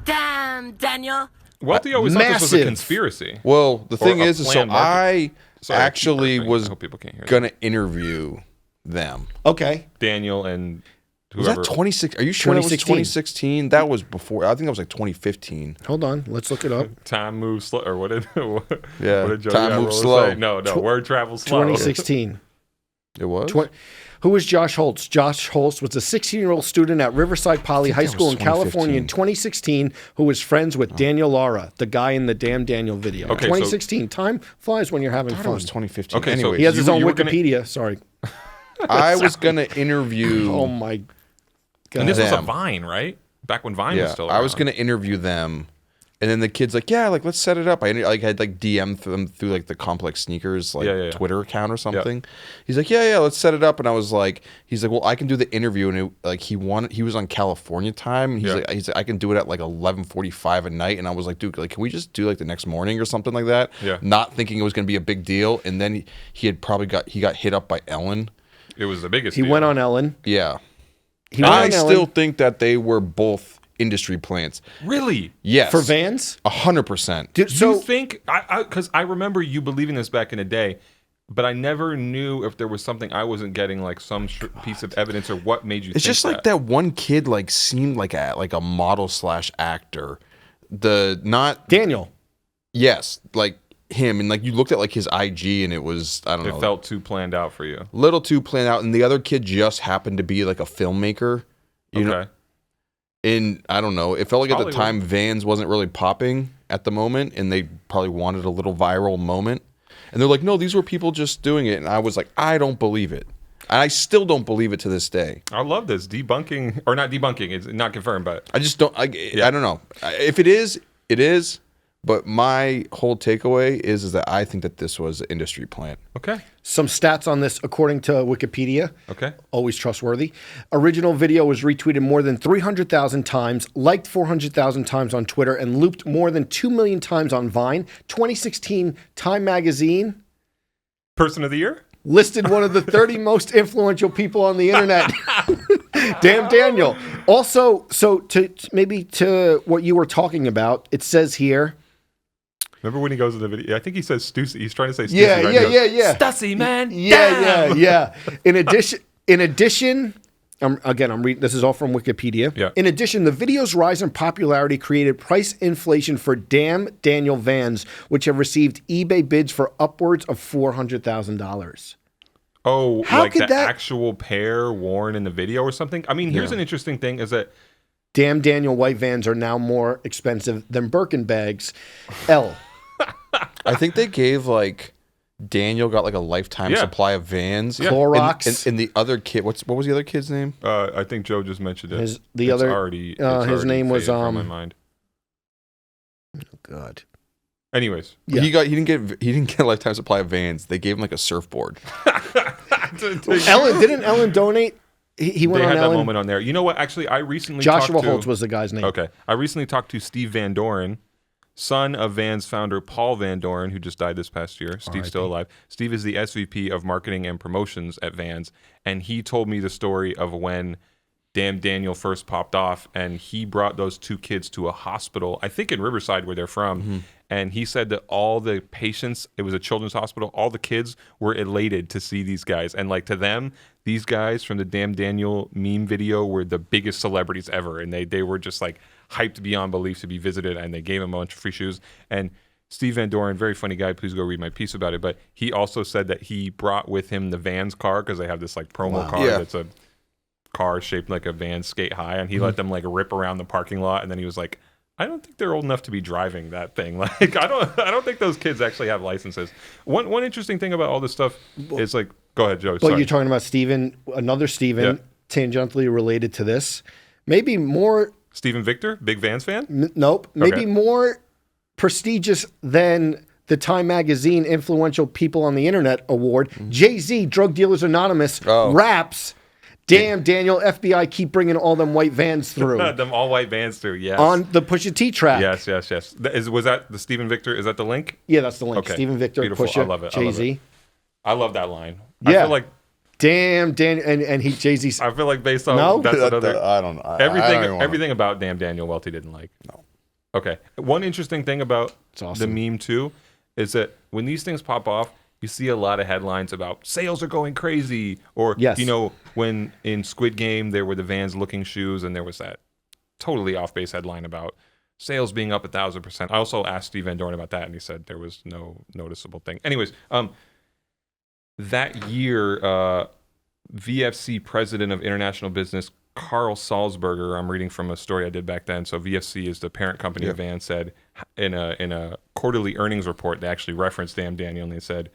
Damn, Daniel. Welty always thought this was a Massive. conspiracy. Well, the thing a is so planned market. I Sorry, I keep actually burping. was I hope people can't hear that. gonna interview them. Okay. Daniel and Was whoever. that 2016? Are you sure that was 2016? 2016? That was before. I think that was like 2015. Hold on. Let's look it up. Time moves slow, or what did Yeah, what did Joe time La moves Puma slow. say? No, word travels slow. 2016. It was? Who was Josh Holtz? Josh Holtz was a 16-year-old student at Riverside Poly High that School in was California in 2016 who was friends with Daniel Lara, the guy in the Damn Daniel video. Okay, so- 2016. Time flies when you're having I thought fun. it was 2015. Okay, so Anyways, He has his own you were gonna- Wikipedia. Sorry. I was gonna interview. Oh my God. And this was a Them. Vine, right? Back when Vine was Yeah, still I was around. gonna interview them, and then the kid's like, "Yeah, like let's set it up." I had like DM'd them through like the Complex Sneakers like Twitter account or something. He's like, "Yeah, let's set it up," and I was like, "He's like, well, I can do the interview," and he was on California time. And he's like, I can do it at like 11:45 at night, and I was like, dude, like, can we just do like the next morning or something like that? Yeah. Not thinking it was gonna be a big deal, and then he got hit up by Ellen. It was the biggest. He deal. went on Ellen. Yeah. He went I on still Ellen think that they were both industry plants. Really? Yes. for Vans. 100%. Dude, Do so you think? Because I remember you believing this back in the day, but I never knew if there was something I wasn't getting, like some piece of evidence, or what made you. It's think just like that one kid like seemed like a model / actor. Daniel. Yes, like him, and like you looked at like his IG and it was, I don't know, It felt too planned out for you. little too planned out, and the other kid just happened to be like a filmmaker. You know, Okay. and I don't know, it felt like at the Hollywood. time Vans wasn't really popping at the moment, and they probably wanted a little viral moment. And they're like, no, these were people just doing it. And I was like, I don't believe it. And I still don't believe it to this day. I love this debunking, or not debunking. It's not confirmed, but I just don't. I don't know. If it is, it is. But my whole takeaway is that I think that this was an industry plant. okay. Some stats on this according to Wikipedia. Okay. Always trustworthy. Original video was retweeted more than 300,000 times, liked 400,000 times on Twitter, and looped more than 2 million times on Vine. 2016 Time Magazine Person of the year? listed one of the 30 most influential people on the internet. Damn Daniel. Also, so to what you were talking about, it says here. Remember when he goes in the video? I think he says Stussy. He's trying to say Stussy. Yeah, right? yeah, He goes, yeah, yeah. Stussy, man. Yeah. In addition, I'm reading. This is all from Wikipedia. Yeah. In addition, the video's rise in popularity created price inflation for Damn Daniel Vans, which have received eBay bids for upwards of $400,000. Oh, How like could the that- actual pair worn in the video or something? I mean, here's an interesting thing is that Damn Daniel white Vans are now more expensive than Birkin bags. L. I think they gave like Daniel got like a lifetime Yeah. supply of Vans. Yeah. Clorox. And the other kid, what was the other kid's name? I think Joe just mentioned it. His It's already name was faded from my mind. God. Anyways, Yeah. He didn't get a lifetime supply of Vans. They gave him like a surfboard. Didn't Ellen donate? He went they on had that Ellen. moment on there. You know what? Actually, I recently Joshua talked to, Holtz was the guy's name. Okay. I recently talked to Steve Van Doren, son of Vans founder Paul Van Doren, who just died this past year. Steve's still alive. Steve is the SVP of marketing and promotions at Vans, and he told me the story of when Damn Daniel first popped off, and he brought those two kids to a hospital, I think in Riverside, where they're from. And he said that all the patients, it was a children's hospital, all the kids were elated to see these guys. And like to them, these guys from the Damn Daniel meme video were the biggest celebrities ever. And they were just like hyped beyond belief to be visited, and they gave him a bunch of free shoes. And Steve Van Doren, very funny guy. Please go read my piece about it. But he also said that he brought with him the Vans car, because they have this like promo car that's a car shaped like a Vans skate high, and he let them like rip around the parking lot. And then he was like, I don't think they're old enough to be driving that thing. Like, I don't think those kids actually have licenses. One interesting thing about all this stuff is like, go ahead, Joe. Well, Sorry. you're talking about Steven, another Steven, Yeah. tangentially related to this. Maybe more, Stephen Victor, big Vans fan. nope, maybe Okay. more prestigious than the Time Magazine Influential People on the Internet Award. Jay-Z, Drug Dealers Anonymous, raps, Damn Daniel, FBI keep bringing all them white Vans through. Them all white Vans through. Yes. On the Pusha T track. Yes. Was that the Stephen Victor? Is that the link? Yeah, that's the link. Okay. Stephen Victor, Beautiful. Pusha, I love it. I love Jay-Z. it. I love that line. Yeah. I feel like Damn Daniel, and he Jay-Z. I feel like based on No? that's another I don't know. everything about Damn Daniel Welty didn't like. No. Okay. One interesting thing about the awesome. meme too is that when these things pop off, you see a lot of headlines about sales are going crazy, or Yes. you know, when in Squid Game there were the Vans looking shoes, and there was that totally off base headline about sales being up 1,000%. I also asked Steve Van Doren about that, and he said there was no noticeable thing. Anyways, that year, VFC president of international business Carl Salzberger, I'm reading from a story I did back then. So VFC is the parent company of Vans, said in a quarterly earnings report, they actually referenced Damn Daniel, and they said,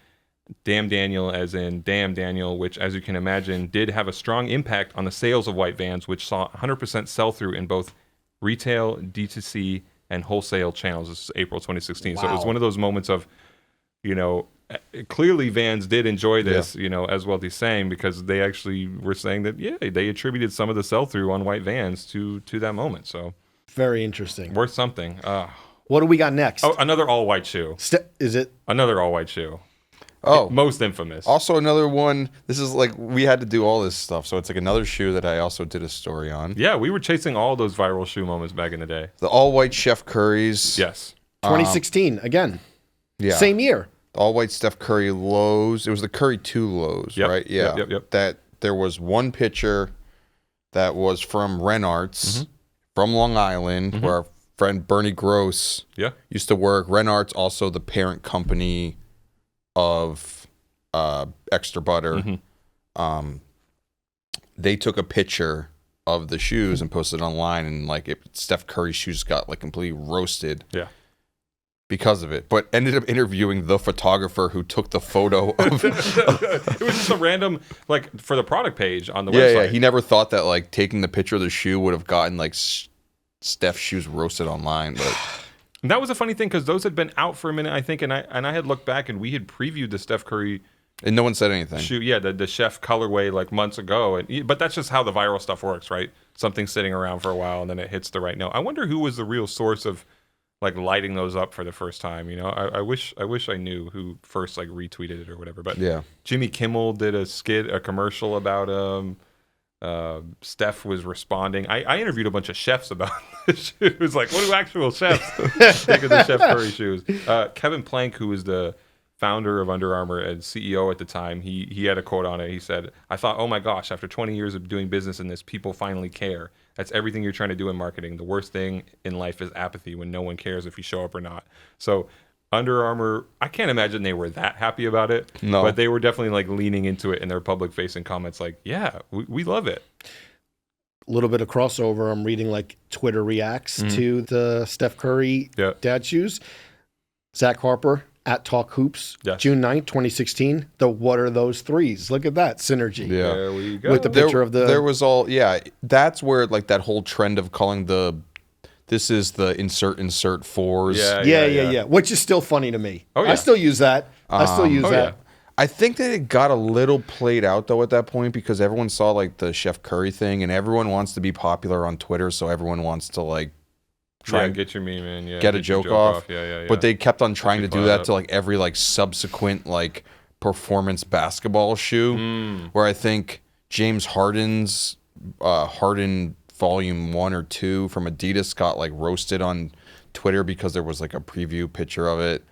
Damn Daniel as in Damn Daniel, which, as you can imagine, did have a strong impact on the sales of white Vans, which saw 100% sell-through in both retail, D2C, and wholesale channels. This is April 2016. So it was one of those moments of, you know, clearly Vans did enjoy this, you know, as Welty's saying, because they actually were saying that, they attributed some of the sell-through on white Vans to that moment. So Very interesting. worth something. What do we got next? Oh, another all-white shoe. Is it? Another all-white shoe. Oh, Most infamous. also another one. This is like we had to do all this stuff, so it's like another shoe that I also did a story on. Yeah, we were chasing all those viral shoe moments back in the day. The all white Chef Curry's. Yes. 2016 again. Yeah. Same year. All white Steph Curry lows. It was the Curry 2 lows, Yep, right? Yeah. yep. That there was one picture that was from Ren Arts from Long Island, where our friend Bernie Gross used to work. Ren Arts, also the parent company of Extra Butter. They took a picture of the shoes and posted it online, and like Steph Curry's shoes got like completely roasted. Yeah. Because of it, but ended up interviewing the photographer who took the photo of It was just a random, like, for the product page on the website. Yeah, he never thought that like taking the picture of the shoe would have gotten like Steph's shoes roasted online. But And that was a funny thing, because those had been out for a minute, I think, and I had looked back, and we had previewed the Steph Curry and no one said anything. shoe, the chef colorway like months ago, but that's just how the viral stuff works, right? Something's sitting around for a while, and then it hits the right note. I wonder who was the real source of like lighting those up for the first time. You know, I wish I knew who first like retweeted it or whatever. But Yeah. Jimmy Kimmel did a commercial about Steph was responding. I interviewed a bunch of chefs about the shoes. Like, what do actual chefs think of the Chef Curry shoes? Kevin Plank, who was the founder of Under Armour and CEO at the time, he had a quote on it. He said, I thought, oh my gosh, after 20 years of doing business in this, people finally care. That's everything you're trying to do in marketing. The worst thing in life is apathy, when no one cares if you show up or not. So Under Armour, I can't imagine they were that happy about it. No. But they were definitely like leaning into it in their public facing comments, like, yeah, we love it. A little bit of crossover. I'm reading like Twitter reacts to the Steph Curry Yeah. dad shoes. Zach Harper at Talk Hoops, Yes. June 9th, 2016. The What Are Those Threes? Look at that synergy. Yeah. There we go. With the picture of the... There was all, that's where like that whole trend of calling this is the insert fours. Yeah. Which is still funny to me. Oh, yeah. I still use that. I still use that. yeah. I think that it got a little played out though at that point because everyone saw like the Chef Curry thing and everyone wants to be popular on Twitter, so everyone wants to like try and get your meme in, get a joke off. Yeah. But they kept on trying to do that up. to like every like subsequent like performance basketball shoe. Where I think James Harden's Harden Volume 1 or 2 from Adidas got like roasted on Twitter because there was like a preview picture of it.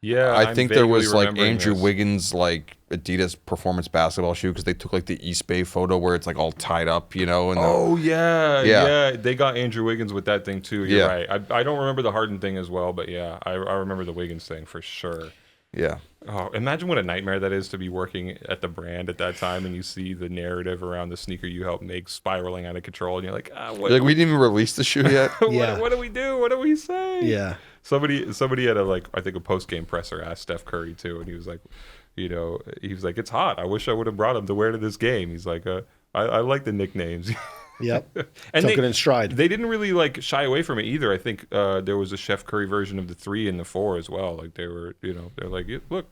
Yeah, I think there was like remembering Andrew this. Wiggins like Adidas performance basketball shoe because they took like the East Bay photo where it's like all tied up, you know. And Yeah. They got Andrew Wiggins with that thing too. You're Yeah. right. I don't remember the Harden thing as well, but yeah, I remember the Wiggins thing for sure. yeah. Oh, imagine what a nightmare that is to be working at the brand at that time and you see the narrative around the sneaker you helped make spiraling out of control and you're like, what? Like we didn't even release the shoe yet. Yeah. What do we do? What do we say? Yeah. Somebody had I think a post game presser asked Steph Curry too, and he was like, it's hot. I wish I would have brought him to wear to this game. He's like, I like the nicknames. Yep. And Took it in stride. They didn't really like shy away from it either. I think there was a Chef Curry version of the 3 and the 4 as well. Like they were, they're like, look,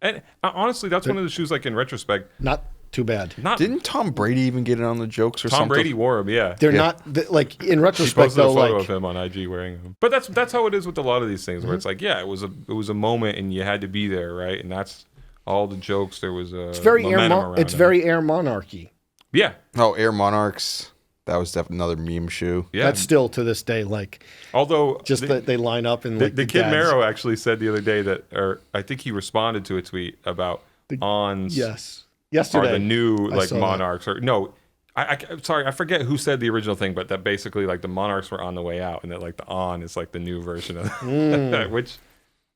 and honestly, that's one of the shoes. Like in retrospect, Not too bad. not Didn't Tom Brady even get in on the jokes or Tom something? Brady wore them. Yeah, They're not like in He retrospect posted a though. photo Like of him on IG wearing them. But that's how it is with a lot of these things, where it's like, yeah, it was a moment and you had to be there, right? And that's all the jokes. There was a it's very momentum very Air Monarchy. yeah. Oh, Air Monarchs. That was definitely another meme shoe. Yeah. That's still to this day like Although just that they line up and the, like the kid dads. Marrow actually said the other day that, or I think he responded to a tweet about On's Yes. are Yesterday. the new I like saw that. Monarchs or no. I'm sorry, I forget who said the original thing, but that basically like the Monarchs were on the way out, and that like the On is like the new version of that, which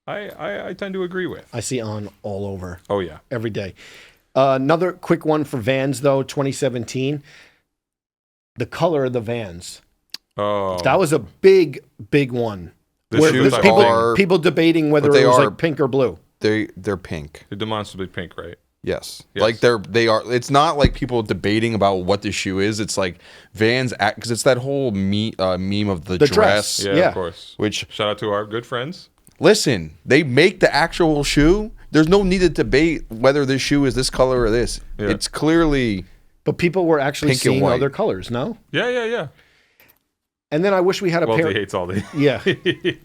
I tend to agree with. I see on all over Oh yeah, every day. Another quick one for Vans though, 2017. The color of the Vans. oh That was a big one. The Where shoes there's are- people debating whether but they it was are- like pink or blue. They're pink. they're demonstrably pink, right? Yes. Yes. Like they are. It's not like people debating about what the shoe is. It's like Vans because it's that whole meme of the dress. Yeah, Yeah. of course. Which Shout out to our good friends. listen, they make the actual shoe. There's no need to debate whether this shoe is this color or this. Yeah. It's clearly But people were actually Pink and seeing white. other colors, no? Yeah. And then I wish we had a Well, pair. he hates all the. Yeah.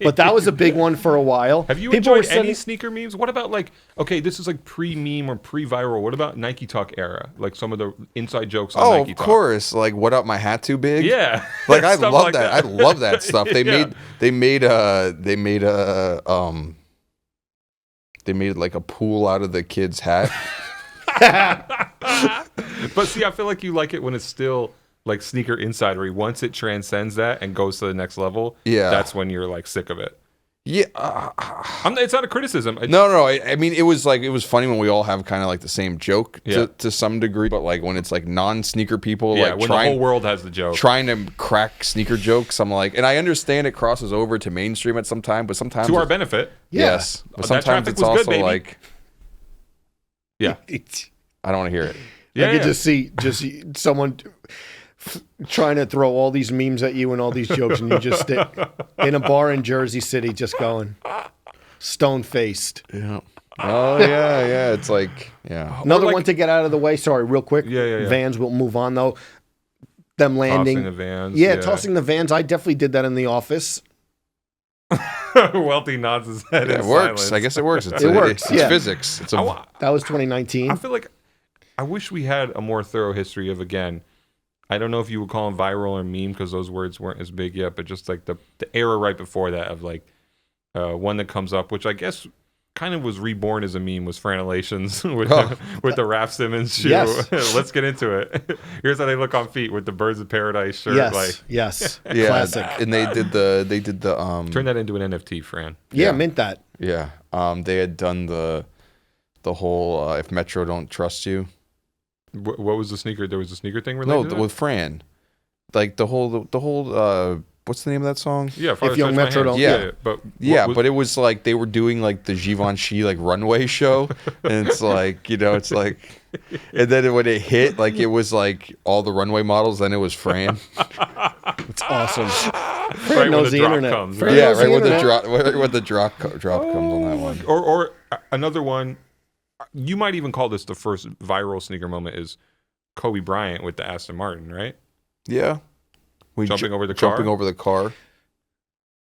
But that was a big one for a while. Have you People were enjoyed any sending- sneaker memes? What about like, okay, this is like pre-meme or pre-viral. What about Nike Talk era? Like some of the inside jokes on Nike of Talk. courlike what up my hat too big? Yeah. Like I Stuff love like that. I love that stuff. They Yeah. made like a pool out of the kid's hat. But see, I feel like you like it when it's still like sneaker insidery. Once it transcends that and goes to the next level, Yeah. that's when you're like sick of it. Yeah. It's not a criticism. No. I mean, it was funny when we all have kind of like the same joke Yeah. to some degree, but like when it's like non-sneaker people, Yeah, like when the whole world has the joke. trying to crack sneaker jokes, I'm like, and I understand it crosses over to mainstream at some time, but sometimes To our benefit. yes, but That sometimes traffic it's was good, also baby. like Yeah. I don't want to hear it. Yeah. I could just see someone trying to throw all these memes at you and all these jokes, and you just sit in a bar in Jersey City just going stone-faced. Yeah. Oh yeah. It's like Another like- one to get out of the way. Sorry, real quick. Yeah. Vans, we'll move on though. Them landing. Tossing the Vans. Yeah, tossing the Vans. I definitely did that in the office. Welty nods his head in it works. silence. I guess it works. It's It works, It's yeah. physics. It's a That was 2019. I feel like I wish we had a more thorough history of, again, I don't know if you would call them viral or meme because those words weren't as big yet, but just like the era right before that of like one that comes up, which I guess kind of was reborn as a meme, was Franelations with the Raph Simmons shoe. Yes. Let's get into it. Here's how they look on feet with the Birds of Paradise shirt. yes, Like, yes, yeah. classic. And they did the turn that into an NFT, Fran. Yeah, mint that. yeah. They had done the whole if Metro don't trust you. What was the sneaker? There was a sneaker thing No, related to that? with Fran, like the whole what's the name of that song? Yeah, If Young Metro don't- Yeah. but But it was like they were doing like the Givenchy like runway show, and it's like it's like, and then when it hit, like it was like all the runway models. Then it was Fran. It's awesome. right Fran when knows the the drop internet. comes. Fran Right? Yeah, knows right when the internet. drop comes on that one. Or another one, you might even call this the first viral sneaker moment is Kobe Bryant with the Aston Martin, right? Yeah, Jumping over the jumping car? over the car.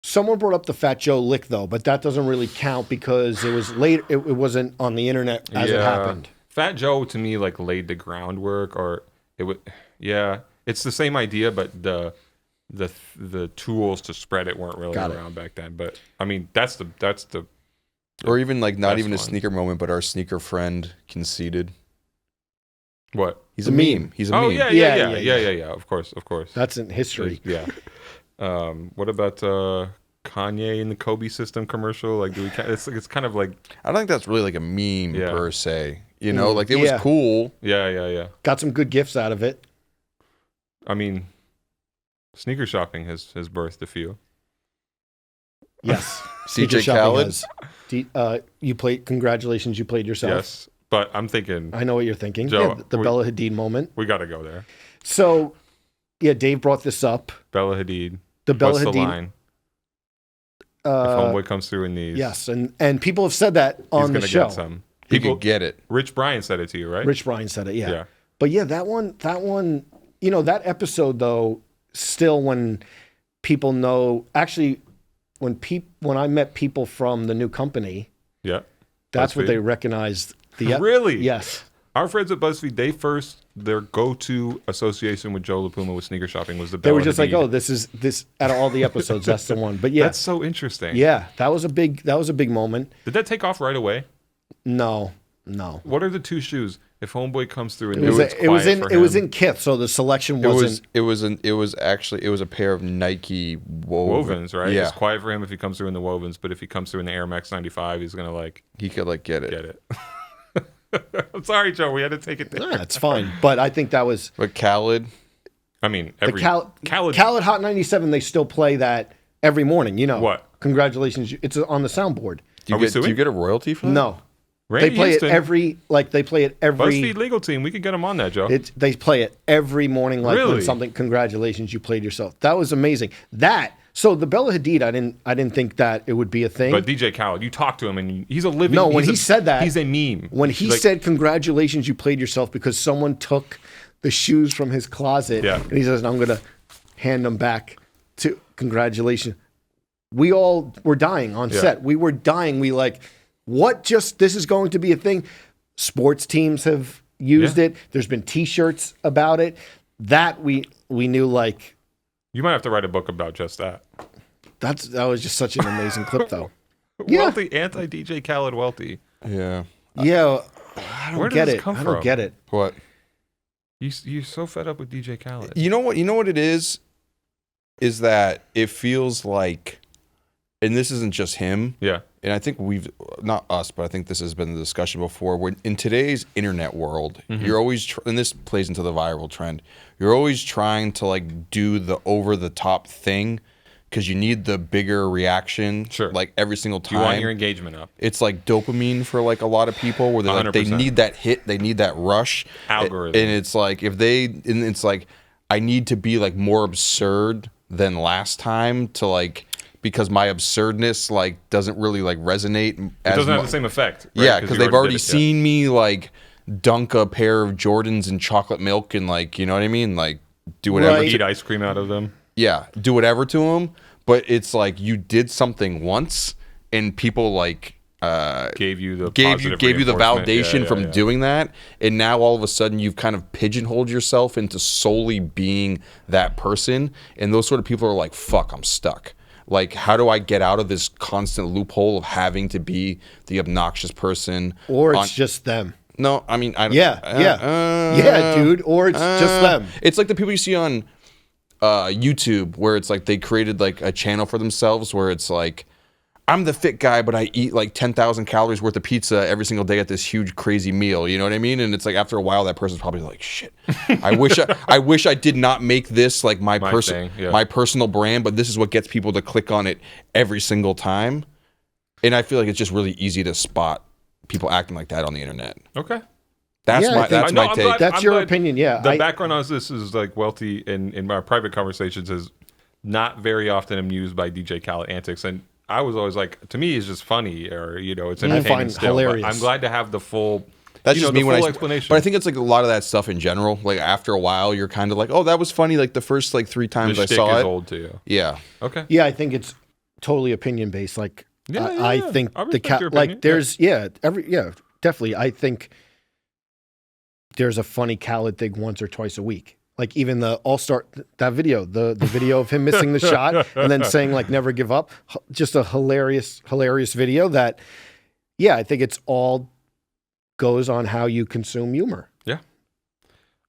Someone brought up the Fat Joe lick though, but that doesn't really count because it was late. It wasn't on the internet as it happened. Fat Joe to me like laid the groundwork, or it would. Yeah, it's the same idea, but the tools to spread it weren't really Got it. around back then. But I mean, that's the Or even like not That's even a fun. sneaker moment, but our sneaker friend conceded. what? He's The a meme. meme. He's a Oh meme. yeah. Of course. That's in history. Yeah. What about Kanye in the Kobe system commercial? Like, it's kind of like I don't think that's really like a meme Yeah. per se. Like it was Yeah. cool. yeah. Got some good gifts out of it. I mean, sneaker shopping has birthed a few. Yes. CJ Sneaker shopping Khaled? has. You played. Congratulations, you played yourself. Yes, but I'm thinking I know what you're thinking. Joe, Yeah, the Bella Hadid moment. we got to go there. So, yeah, Dave brought this up. Bella Hadid. The Bella What's the Hadid. line? If Uh, homeboy comes through in these, yes, and people have said that he's on gonna the show. get some. He People, could get it. Rich Brian said it to you, right? Rich Brian said it. Yeah. Yeah. But yeah, that one, that episode though, still when people know, actually, when I met people from the new company, Yeah. that's what BuzzFeed? they recognized. Really? Yes. Our friends at BuzzFeed, their go-to association with Joe La Puma with sneaker shopping was the They Bella were just like, Hadid. oh, this out of all the episodes, that's the one. But yeah, That's so interesting. yeah, that was a big moment. Did that take off right away? No. What are the two shoes? If homeboy comes through and It was, it's it was quiet in for it was him. in Kith, so the selection It wasn't. was a pair of Nike Wovens, right? Yeah, It's quiet for him if he comes through in the Wovens, but if he comes through in the Air Max 95, he's gonna like he could like get it. get it. I'm sorry, Joe. We had to take it there. Yeah, it's fine. But I think that was But Khaled, I mean, the Khaled. Khaled Hot 97. They still play that every morning. What? Congratulations! It's on the soundboard. Are we do suing? you get a royalty for that? No, Randy they play Houston, it every. BuzzFeed legal team. We could get him on that, Joe. They play it every morning, like when Really? something. Congratulations, you played yourself. That was amazing. So the Bella Hadid, I didn't think that it would be a thing. But DJ Khaled, you talk to him and he's a living. No, when he's he said that, he's a meme. when he Like, said congratulations, you played yourself because someone took the shoes from his closet, Yeah. and he says, I'm gonna hand them back to congratulations. We all were dying on Yeah. set. We were dying. We like, what? Just this is going to be a thing. Sports teams have used Yeah. it. There's been T-shirts about it. That we knew like you might have to write a book about just that. that was just such an amazing clip though. Yeah. Wealthy, anti DJ Khaled Welty. Yeah. Yeah, I don't Where did get this it. come I don't from? get it. What? You're so fed up with DJ Khaled. You know what it is that it feels like, and this isn't just him, Yeah. and I think not us, but I think this has been the discussion before. When in today's internet world, you're always, and this plays into the viral trend, you're always trying to like do the over the top thing because you need the bigger reaction, Sure. like every single time. You want your engagement up. It's like dopamine for like a lot of people where they 100%. need that hit, they need that rush. Algorithm. And it's like and it's like I need to be like more absurd than last time to like because my absurdness like doesn't really like resonate It as doesn't have mu- the same effect. Right? Yeah, because you they've already did it, yeah. seen me like dunk a pair of Jordans in chocolate milk and like, you know what I mean? Like do whatever Right. Eat ice cream out of them. yeah, do whatever to them. But it's like you did something once, and people like Gave you the gave positive you the reinforcement. validation Yeah, from yeah. doing that, and now all of a sudden you've kind of pigeonholed yourself into solely being that person. And those sort of people are like, "Fuck, I'm stuck." Like, how do I get out of this constant loophole of having to be the obnoxious person? Or it's on- just them. no, I mean, I Yeah, yeah, dude. Or it's just them. It's like the people you see on YouTube where it's like they created like a channel for themselves where it's like I'm the fit guy, but I eat like 10,000 calories worth of pizza every single day at this huge crazy meal. You know what I mean? And it's like after a while, that person's probably like, shit. I wish I did not make this like my personal brand, but this is what gets people to click on it every single time. And I feel like it's just really easy to spot people acting like that on the internet. Okay. That's my take. That's your opinion, yeah. The background on this is like Welty in my private conversations is not very often amused by DJ Khaled antics, and I was always like, to me, it's just funny, or it's entertaining still. Hilarious. But I'm glad to have the full. That's just me when explanation. But I think it's like a lot of that stuff in general. Like after a while, you're kind of like, oh, that was funny. Like the first like 3 times I saw it. Old to you. Yeah. Okay. Yeah, I think it's totally opinion based. Like I think there's definitely. I think there's a funny Khaled thing once or twice a week. Like even the All-Star, that video, the video of him missing the shot and then saying like never give up. Just a hilarious video that, I think it's all goes on how you consume humor. Yeah.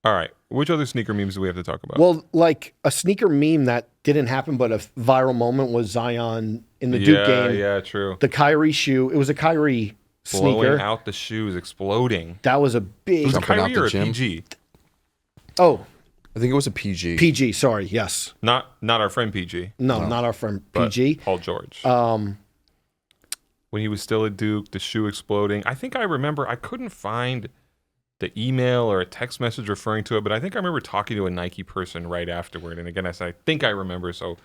All right. Which other sneaker memes do we have to talk about? Well, like a sneaker meme that didn't happen, but a viral moment was Zion in the Duke game. Yeah, true. The Kyrie shoe. It was a Kyrie sneaker. Blowing out the shoes, exploding. That was a big. It was a Jumping out Kyrie the or a gym. PG? Oh, I think it was a PG. PG. Sorry. Yes. Not our friend PG. No, not our friend but PG. Paul George. When he was still at Duke, the shoe exploding. I think I remember. I couldn't find the email or a text message referring to it, but I think I remember talking to a Nike person right afterward. And again, I said I think I remember. So.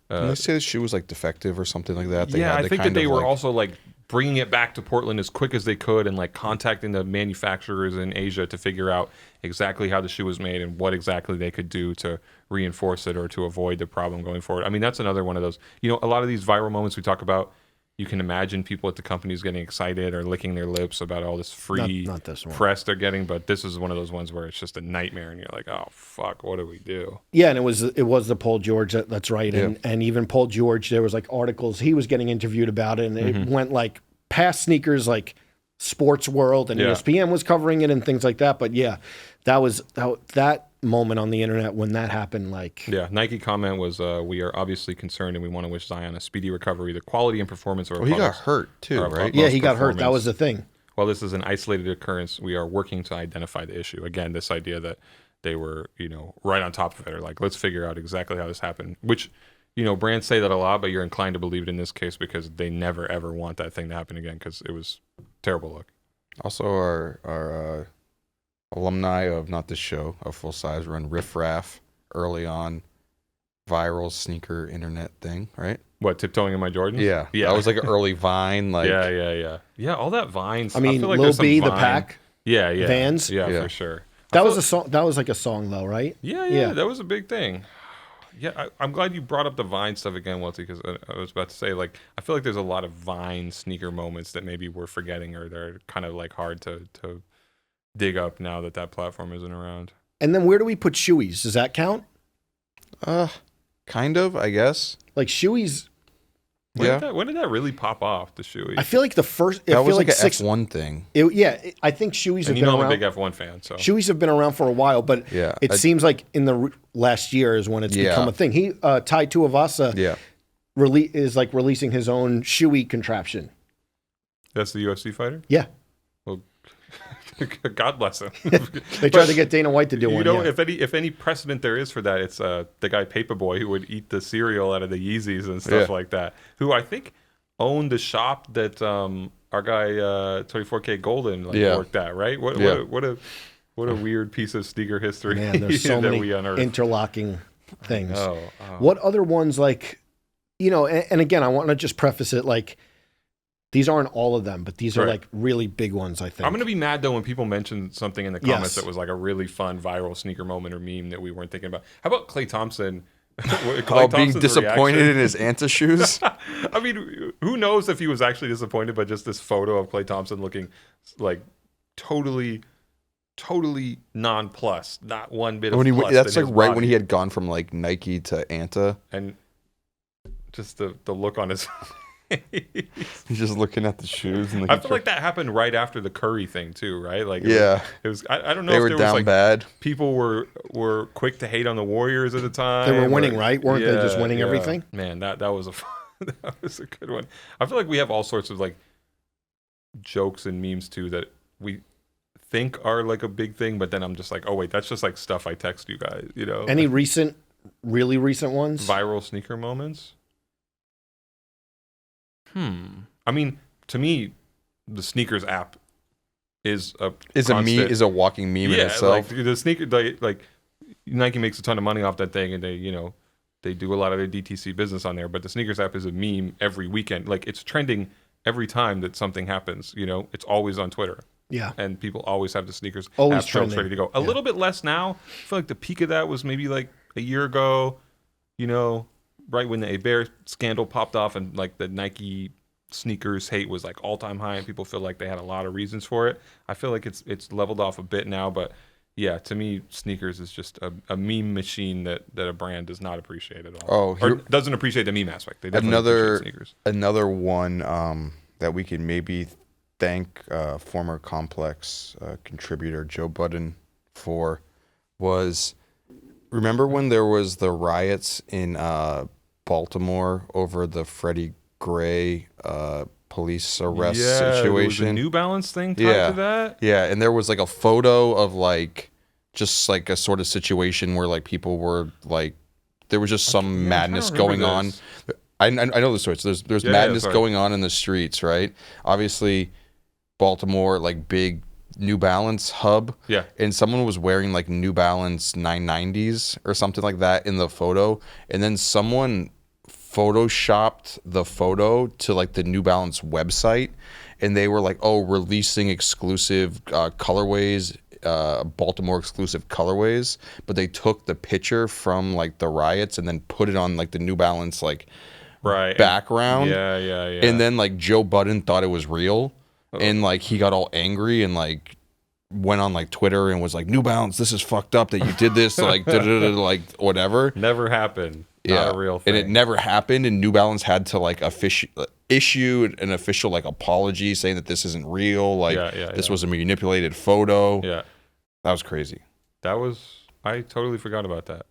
Did they say the shoe was like defective or something like that? I think that they were also like bringing it back to Portland as quick as they could and like contacting the manufacturers in Asia to figure out exactly how the shoe was made and what exactly they could do to reinforce it or to avoid the problem going forward. I mean, that's another one of those, a lot of these viral moments we talk about, you can imagine people at the companies getting excited or licking their lips about all this free not this one. press they're getting, but this is one of those ones where it's just a nightmare and you're like, oh fuck, what do we do? Yeah, and it was the Paul George. That's right, and even Paul George, there was like articles he was getting interviewed about it, and it went like past sneakers, like Sports World and ESPN was covering it and things like that. But yeah, that moment on the internet when that happened, like Nike comment was we are obviously concerned and we want to wish Zion a speedy recovery. The quality and performance of our he got products hurt too, right? Yeah, he got hurt. That was the thing. While this is an isolated occurrence, we are working to identify the issue. Again, this idea that they were right on top of it, or like, let's figure out exactly how this happened, which brands say that a lot, but you're inclined to believe it in this case because they never ever want that thing to happen again because it was a terrible look. Also, our alumni of not this show, a full size run Riff Raff early on, viral sneaker internet thing, right? What, tiptoeing in my Jordans? Yeah. That was like an early Vine, like yeah. All that Vines. I mean, feel like Lil there's some B, the Vine. Pack, yeah, Vans, yeah, for sure. That was a song. That was like a song, though, right? Yeah, that was a big thing. Yeah, I'm glad you brought up the Vine stuff again, Welty, because I was about to say, like, I feel like there's a lot of Vine sneaker moments that maybe we're forgetting or they're kind of like hard to dig up now that platform isn't around. And then where do we put shoeies? Does that count? Kind of, I guess. Like shoeies. When did that really pop off, the shoeies? I feel like the first. That was like an six, F1 thing. I think shoeies have been I'm around. a big F1 fan, so shoeies have been around for a while, but it seems like in the last year is when it's become a thing. He Tai Tuivasa is like releasing his own shoey contraption. That's the UFC fighter? Yeah. Well, God bless him. They tried to get Dana White to do one. If any precedent there is for that, it's the guy Paperboy who would eat the cereal out of the Yeezys and stuff like that. Who I think owned the shop that our guy 24K Golden worked at. Right? What a weird piece of sneaker history. Man, there's so that many we unearthed. interlocking things. Oh. What other ones like? And again, I want to just preface it like. These aren't all of them, but these are like really big ones, I think. I'm going to be mad, though, when people mention something in the comments that was like a really fun viral sneaker moment or meme that we weren't thinking about. How about Klay Thompson? Being disappointed in his Anta shoes? I mean, who knows if he was actually disappointed by just this photo of Klay Thompson looking like totally nonplussed, not one bit of plus. That's like right when he had gone from like Nike to Anta. And just the look on his He's just looking at the shoes. And I feel like that happened right after the Curry thing too, right? Like it was. I don't know. They if were there down was like bad. People were quick to hate on the Warriors at the time. They were winning, right? Weren't they just winning everything? Man, that was a That was a good one. I feel like we have all sorts of like jokes and memes too that we think are like a big thing, but then I'm just like, oh wait, that's just like stuff I text you guys, you know? Any recent, really recent ones? Viral sneaker moments? I mean, to me, the sneakers app is a walking meme in itself. Like the sneaker, like Nike makes a ton of money off that thing, and they do a lot of their DTC business on there. But the sneakers app is a meme every weekend. Like it's trending every time that something happens. It's always on Twitter. Yeah, and people always have the sneakers always app jokes ready to go. A little bit less now. I feel like the peak of that was maybe like a year ago. Right when the Hebert scandal popped off, and like the Nike sneakers hate was like all-time high, and people feel like they had a lot of reasons for it. I feel like it's leveled off a bit now, but yeah, to me, sneakers is just a meme machine that a brand does not appreciate at all. Or doesn't appreciate the meme aspect. They definitely appreciate sneakers. Another one that we can maybe thank former Complex contributor Joe Budden for was, remember when there was the riots in Baltimore over the Freddie Gray police arrest situation? There was a New Balance thing tied to that? Yeah, and there was like a photo of like just like a sort of situation where like people were like, there was just some madness going on. I know the story. So there's madness going on in the streets, right? Obviously, Baltimore, like big New Balance hub. Yeah. And someone was wearing like New Balance 990s or something like that in the photo. And then someone photoshopped the photo to like the New Balance website. And they were like, oh, releasing exclusive colorways, Baltimore exclusive colorways. But they took the picture from like the riots and then put it on like the New Balance like background. Yeah. And then like Joe Budden thought it was real. And like he got all angry and like went on like Twitter and was like, New Balance, this is fucked up that you did this, like like whatever. Never happened. Not a real thing. And it never happened, and New Balance had to like issue an official like apology saying that this isn't real, like this was a manipulated photo. Yeah. That was crazy. I totally forgot about that.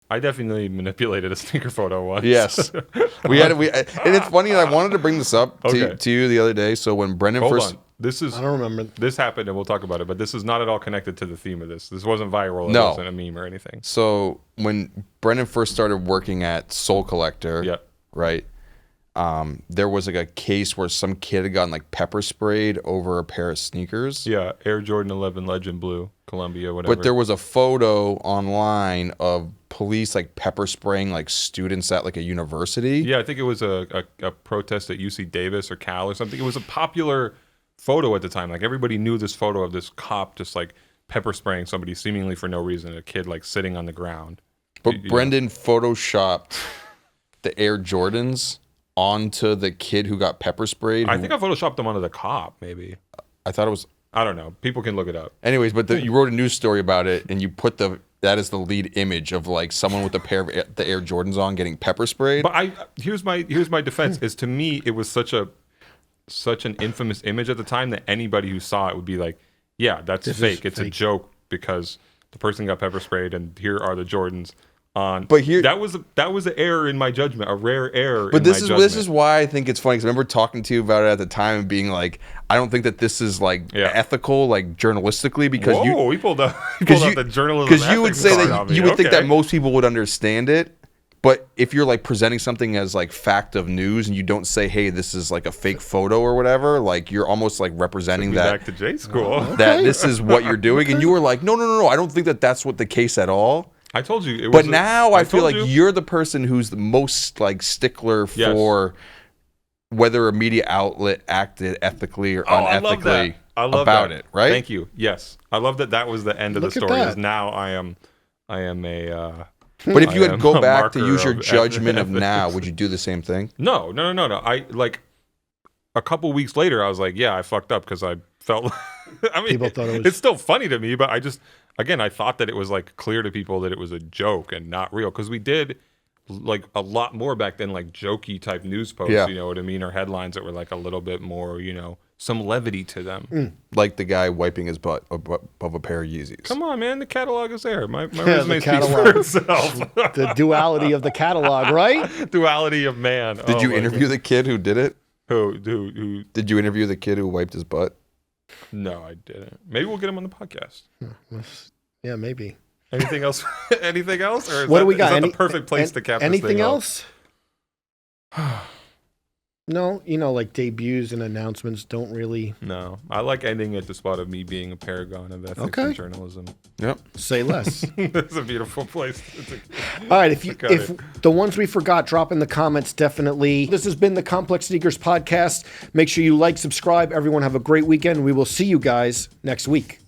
I definitely manipulated a sneaker photo once. Yes, and it's funny. I wanted to bring this up to you the other day. So when Brendan I don't remember. This happened, and we'll talk about it. But this is not at all connected to the theme of this. This wasn't viral. It wasn't a meme or anything. So when Brendan first started working at Soul Collector, right? There was like a case where some kid had gotten like pepper sprayed over a pair of sneakers. Yeah, Air Jordan 11 Legend Blue, Columbia, whatever. But there was a photo online of police like pepper spraying like students at like a university. Yeah, I think it was a protest at UC Davis or Cal or something. It was a popular photo at the time. Like everybody knew this photo of this cop just like pepper spraying somebody seemingly for no reason, a kid like sitting on the ground. But Brendan photoshopped the Air Jordans onto the kid who got pepper sprayed. I think I photoshopped them onto the cop, maybe. I thought it was... I don't know. People can look it up. Anyways, but you wrote a news story about it, and you put that is the lead image of like someone with a pair of the Air Jordans on getting pepper sprayed. But here's my defense is, to me it was such an infamous image at the time that anybody who saw it would be like, yeah, that's fake. It's a joke because the person got pepper sprayed, and here are the Jordans on. But here, that was an error in my judgment, a rare error. But this is why I think it's funny, because I remember talking to you about it at the time and being like, I don't think that this is like ethical, like journalistically, because we pulled out the journalism. Because you would say that you would think that most people would understand it. But if you're like presenting something as like fact of news and you don't say, hey, this is like a fake photo or whatever, like you're almost like representing that back to J school. That this is what you're doing. And you were like, no, I don't think that that's what the case at all. I told you. But now I feel like you're the person who's the most like stickler for whether a media outlet acted ethically or unethically about it, right? Thank you. Yes. I love that was the end of the story. Because now I am a... But if you had to go back to use your judgment of now, would you do the same thing? No. I like a couple weeks later, I was like, yeah, I fucked up because I felt. I mean, people thought it's still funny to me, but I thought that it was like clear to people that it was a joke and not real, because we did like a lot more back then, like jokey type news posts, Yeah. you know what I mean? Or headlines that were like a little bit more, you know, some levity to them. Like the guy wiping his butt above a pair of Yeezys. Come on, man. The catalog is there. My resume speaks catalog. for itself. The duality of the catalog, right? Duality of man. Did you interview the kid who did it? Who? Did you interview the kid who wiped his butt? No, I didn't. Maybe we'll get him on the podcast. Yeah, maybe. Anything else? Anything else? Or is What that, do we got? Is that the perfect place to cap this anything thing else? No, you know, like debuts and announcements don't really No, I like ending at the spot of me being a paragon of ethics and journalism. Yep. say less. It's a beautiful place. All right, if cut the ones we forgot, drop in the comments definitely. This has been the Complex Sneakers Podcast. Make sure you like, subscribe. Everyone have a great weekend. We will see you guys next week.